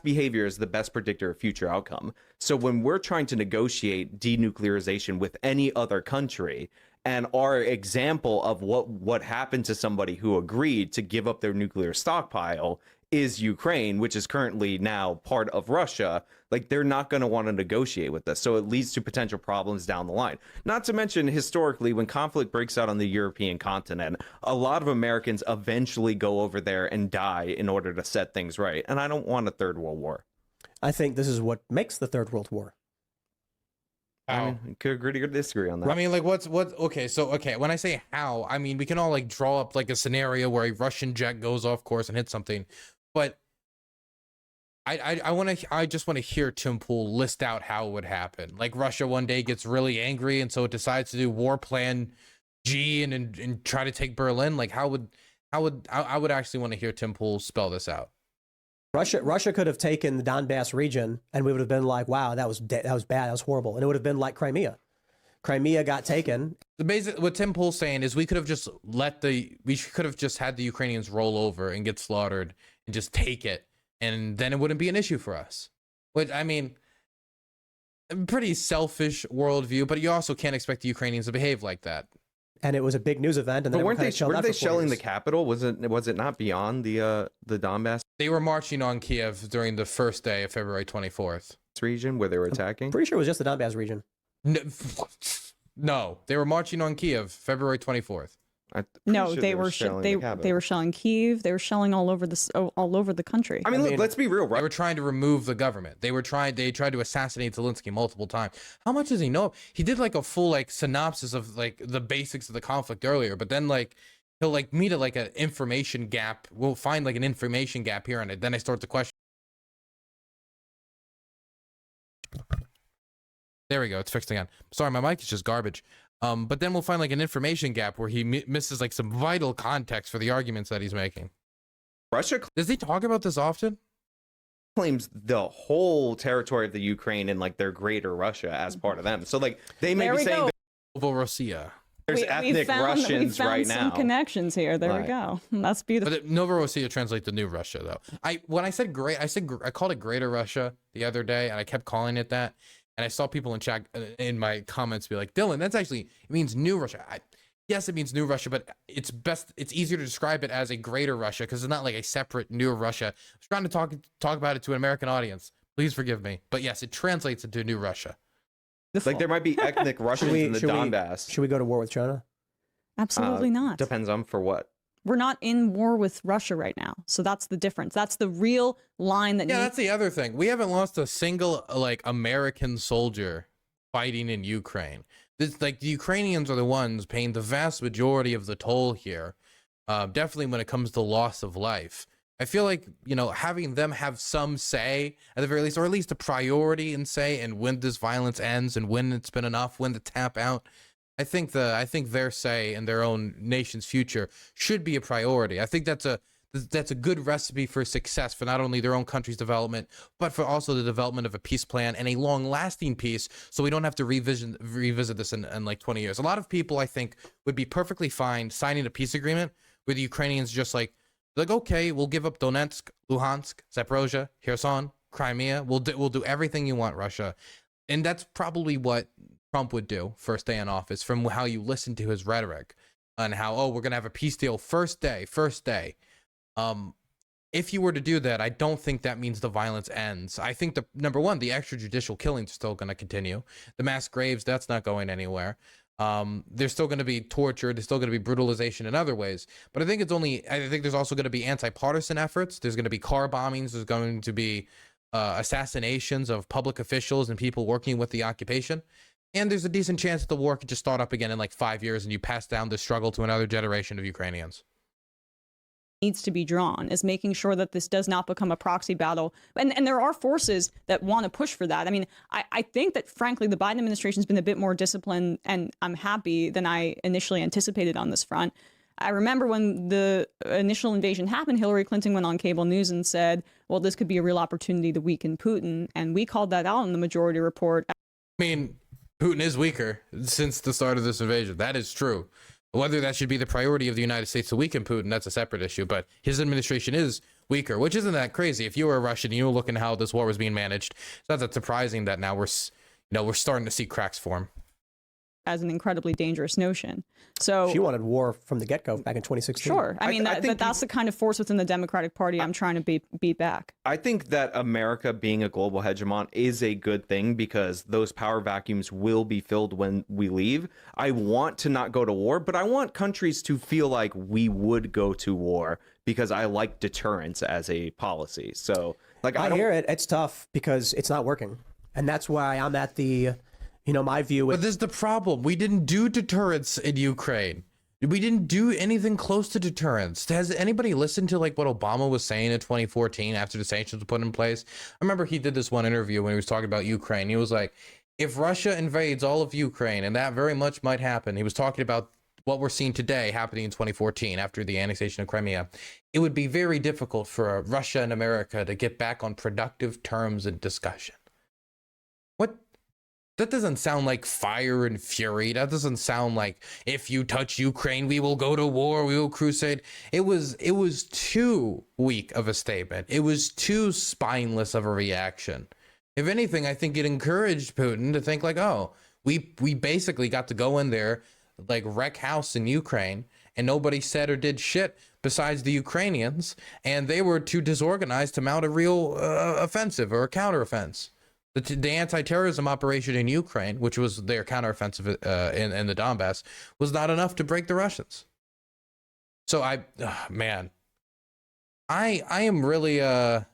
behavior is the best predictor of future outcome. So when we're trying to negotiate denuclearization with any other country, and our example of what happened to somebody who agreed to give up their nuclear stockpile is Ukraine, which is currently now part of Russia, like they're not going to want to negotiate with us. So it leads to potential problems down the line. Not to mention, historically, when conflict breaks out on the European continent, a lot of Americans eventually go over there and die in order to set things right. And I don't want a third world war. I think this is what makes the Third World War. I mean, could agree or disagree on that. I mean, like, okay, when I say how, I mean, we can all like draw up like a scenario where a Russian jet goes off course and hits something, but I just want to hear Tim Pool list out how it would happen. Like, Russia one day gets really angry and so it decides to do War Plan G and try to take Berlin. Like, I would actually want to hear Tim Pool spell this out. Russia could have taken the Donbass region, and we would have been like, "Wow, that was bad, that was horrible," and it would have been like Crimea. Crimea got taken. The basic, what Tim Pool's saying is we could have just had the Ukrainians roll over and get slaughtered and just take it, and then it wouldn't be an issue for us. Which, I mean, a pretty selfish worldview, but you also can't expect the Ukrainians to behave like that. And it was a big news event. And but weren't they shelling the capital? Was it not beyond the Donbass? They were marching on Kiev during the first day of February 24th. Region where they were attacking? Pretty sure it was just the Donbass region. No, they were marching on Kiev February 24th. No, they were shelling Kiev. They were shelling all over the country. I mean, look, let's be real, right? They were trying to remove the government. They tried to assassinate Zelensky multiple times. How much does he know? He did like a full like synopsis of like the basics of the conflict earlier, but then like he'll like meet at like an information gap. We'll find like an information gap here, and then I start to question. There we go. It's fixed again. Sorry, my mic is just garbage. But then we'll find like an information gap where he misses like some vital context for the arguments that he's making. Russia does he talk about this often? Claims the whole territory of the Ukraine and like their greater Russia as part of them. So like they may be saying Novorossiya. There's ethnic Russians right now. Some connections here. There we go. That's beautiful. But Novorossiya translates to New Russia, though. When I said I called it Greater Russia the other day, and I kept calling it that. And I saw people in chat in my comments be like, Dylan, it means New Russia. Yes, it means New Russia, but it's easier to describe it as a Greater Russia because it's not like a separate New Russia. I was trying to talk about it to an American audience. Please forgive me. But yes, it translates into New Russia. Like there might be ethnic Russians in the Donbass. Should we go to war with China? Absolutely not. Depends on for what. We're not in war with Russia right now. So that's the difference. That's the real line that that's the other thing. We haven't lost a single like American soldier fighting in Ukraine. This, like the Ukrainians are the ones paying the vast majority of the toll here. Definitely when it comes to loss of life. I feel like, you know, having them have some say at the very least, or at least a priority in say, and when this violence ends and when it's been enough, when to tap out. I think their say in their own nation's future should be a priority. I think that's a good recipe for success for not only their own country's development, but for also the development of a peace plan and a long-lasting peace, so we don't have to revisit this in like 20 years. A lot of people, I think, would be perfectly fine signing a peace agreement with the Ukrainians just like, okay, we'll give up Donetsk, Luhansk, Zaporozhye, Kherson, Crimea. We'll do everything you want, Russia. And that's probably what Trump would do first day in office, from how you listen to his rhetoric and how, we're going to have a peace deal first day. If you were to do that, I don't think that means the violence ends. I think number one, the extrajudicial killings are still going to continue. The mass graves, that's not going anywhere. There's still going to be torture. There's still going to be brutalization in other ways. But I think there's also going to be anti-partisan efforts. There's going to be car bombings. There's going to be assassinations of public officials and people working with the occupation. And there's a decent chance that the war could just start up again in like 5 years and you pass down the struggle to another generation of Ukrainians. Needs to be drawn is making sure that this does not become a proxy battle. And there are forces that want to push for that. I mean, I think that, frankly, the Biden administration has been a bit more disciplined, and I'm happy, than I initially anticipated on this front. I remember when the initial invasion happened, Hillary Clinton went on cable news and said, well, this could be a real opportunity to weaken Putin. And we called that out in the Majority Report. I mean, Putin is weaker since the start of this invasion. That is true. Whether that should be the priority of the United States to weaken Putin, that's a separate issue. But his administration is weaker, which isn't that crazy. If you were a Russian and you were looking at how this war was being managed, it's not that surprising that now we're starting to see cracks form. As an incredibly dangerous notion. So she wanted war from the get-go back in 2016. Sure. I mean, that's the kind of force within the Democratic Party I'm trying to beat back. I think that America being a global hegemon is a good thing, because those power vacuums will be filled when we leave. I want to not go to war, but I want countries to feel like we would go to war, because I like deterrence as a policy. So, like, I hear it. It's tough because it's not working. And that's why I'm at the... my view is... But this is the problem. We didn't do deterrence in Ukraine. We didn't do anything close to deterrence. Has anybody listened to like what Obama was saying in 2014 after the sanctions were put in place? I remember he did this one interview when he was talking about Ukraine. He was like, if Russia invades all of Ukraine, and that very much might happen, he was talking about what we're seeing today happening in 2014 after the annexation of Crimea, it would be very difficult for Russia and America to get back on productive terms and discussion. What? That doesn't sound like fire and fury. That doesn't sound like, if you touch Ukraine, we will go to war, we will crusade. It was too weak of a statement. It was too spineless of a reaction. If anything, I think it encouraged Putin to think like, we basically got to go in there, like wreck house in Ukraine, and nobody said or did shit besides the Ukrainians, and they were too disorganized to mount a real offensive or a counteroffensive. The anti-terrorism operation in Ukraine, which was their counteroffensive in the Donbass, was not enough to break the Russians. So I am really okay.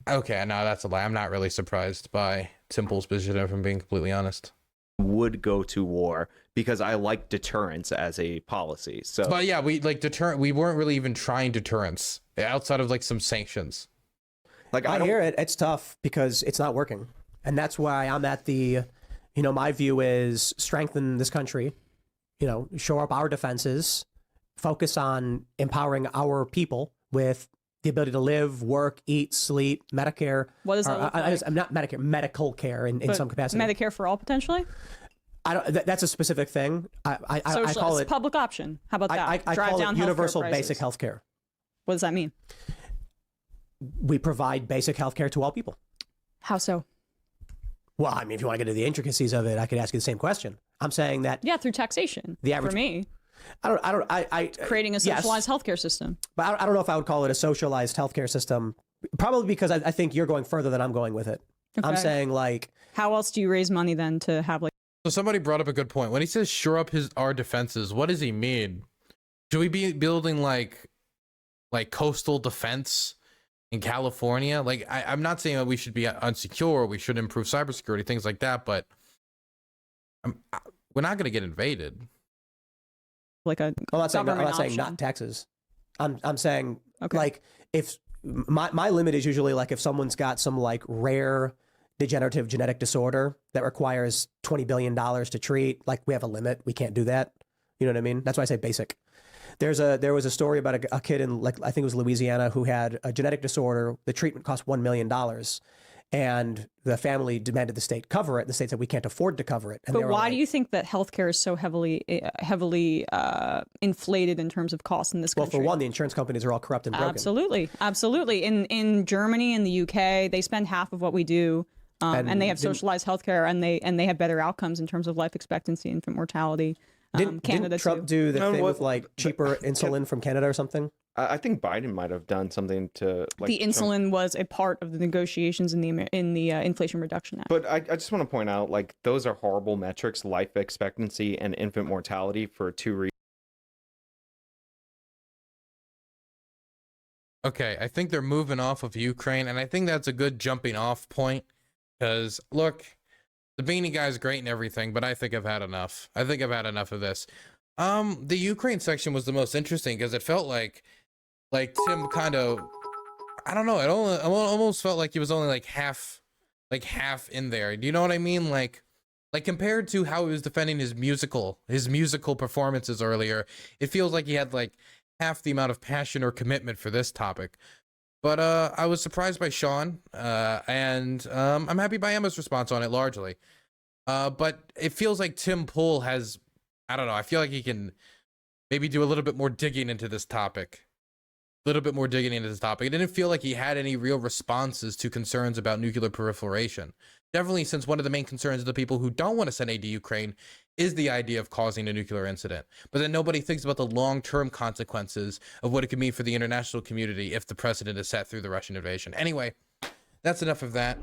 No, that's a lie. I'm not really surprised by Tim Pool's position, if I'm being completely honest. Would go to war, because I like deterrence as a policy. So, but yeah, we weren't really even trying deterrence outside of like some sanctions. Like, I hear it. It's tough because it's not working. And that's why I'm at the, my view is strengthen this country, shore up our defenses, focus on empowering our people with the ability to live, work, eat, sleep, Medicare. What is that? I'm not Medicare, medical care in some capacity. Medicare for all, potentially? That's a specific thing. I call it public option. How about that? I call it universal basic health care. What does that mean? We provide basic health care to all people. How so? Well, I mean, if you want to get into the intricacies of it, I could ask you the same question. I'm saying that... Yeah, through taxation. The average... For me. Creating a socialized healthcare system. But I don't know if I would call it a socialized healthcare system. Probably because I think you're going further than I'm going with it. I'm saying like, how else do you raise money then to have like? So somebody brought up a good point when he says shore up our defenses. What does he mean? Should we be building like coastal defense in California? Like I'm not saying that we should be unsecure. We should improve cybersecurity, things like that. But we're not going to get invaded. Like a I'm not saying not Texas. I'm saying like if my limit is usually like if someone's got some like rare degenerative genetic disorder that requires $20 billion to treat, like we have a limit. We can't do that. You know what I mean? That's why I say basic. There was a story about a kid in like I think it was Louisiana who had a genetic disorder. The treatment cost $1 million. And the family demanded the state cover it. The state said we can't afford to cover it. And but why do you think that healthcare is so heavily inflated in terms of costs in this country? Well, for one, the insurance companies are all corrupt and broken. Absolutely. In Germany and the UK, they spend half of what we do, and they have socialized healthcare, and they have better outcomes in terms of life expectancy, infant mortality. Didn't Trump do the thing with like cheaper insulin from Canada or something? I think Biden might have done something to like the insulin was a part of the negotiations in the Inflation Reduction Act. But I just want to point out, like, those are horrible metrics: life expectancy and infant mortality, for two reasons. Okay, I think they're moving off of Ukraine, and I think that's a good jumping off point. Because look, the beanie guy's great and everything, but I think I've had enough. I think I've had enough of this. The Ukraine section was the most interesting because it felt like Tim kind of, I don't know, it almost felt like he was only like half in there. Do you know what I mean? Like compared to how he was defending his musical performances earlier, it feels like he had like half the amount of passion or commitment for this topic. But I was surprised by Sean, and I'm happy by Emma's response on it largely. But it feels like Tim Pool has, I don't know, I feel like he can maybe do a little bit more digging into this topic. It didn't feel like he had any real responses to concerns about nuclear proliferation. Definitely, since one of the main concerns of the people who don't want to send aid to Ukraine is the idea of causing a nuclear incident. But then nobody thinks about the long-term consequences of what it could mean for the international community if the precedent is set through the Russian invasion. Anyway, that's enough of that.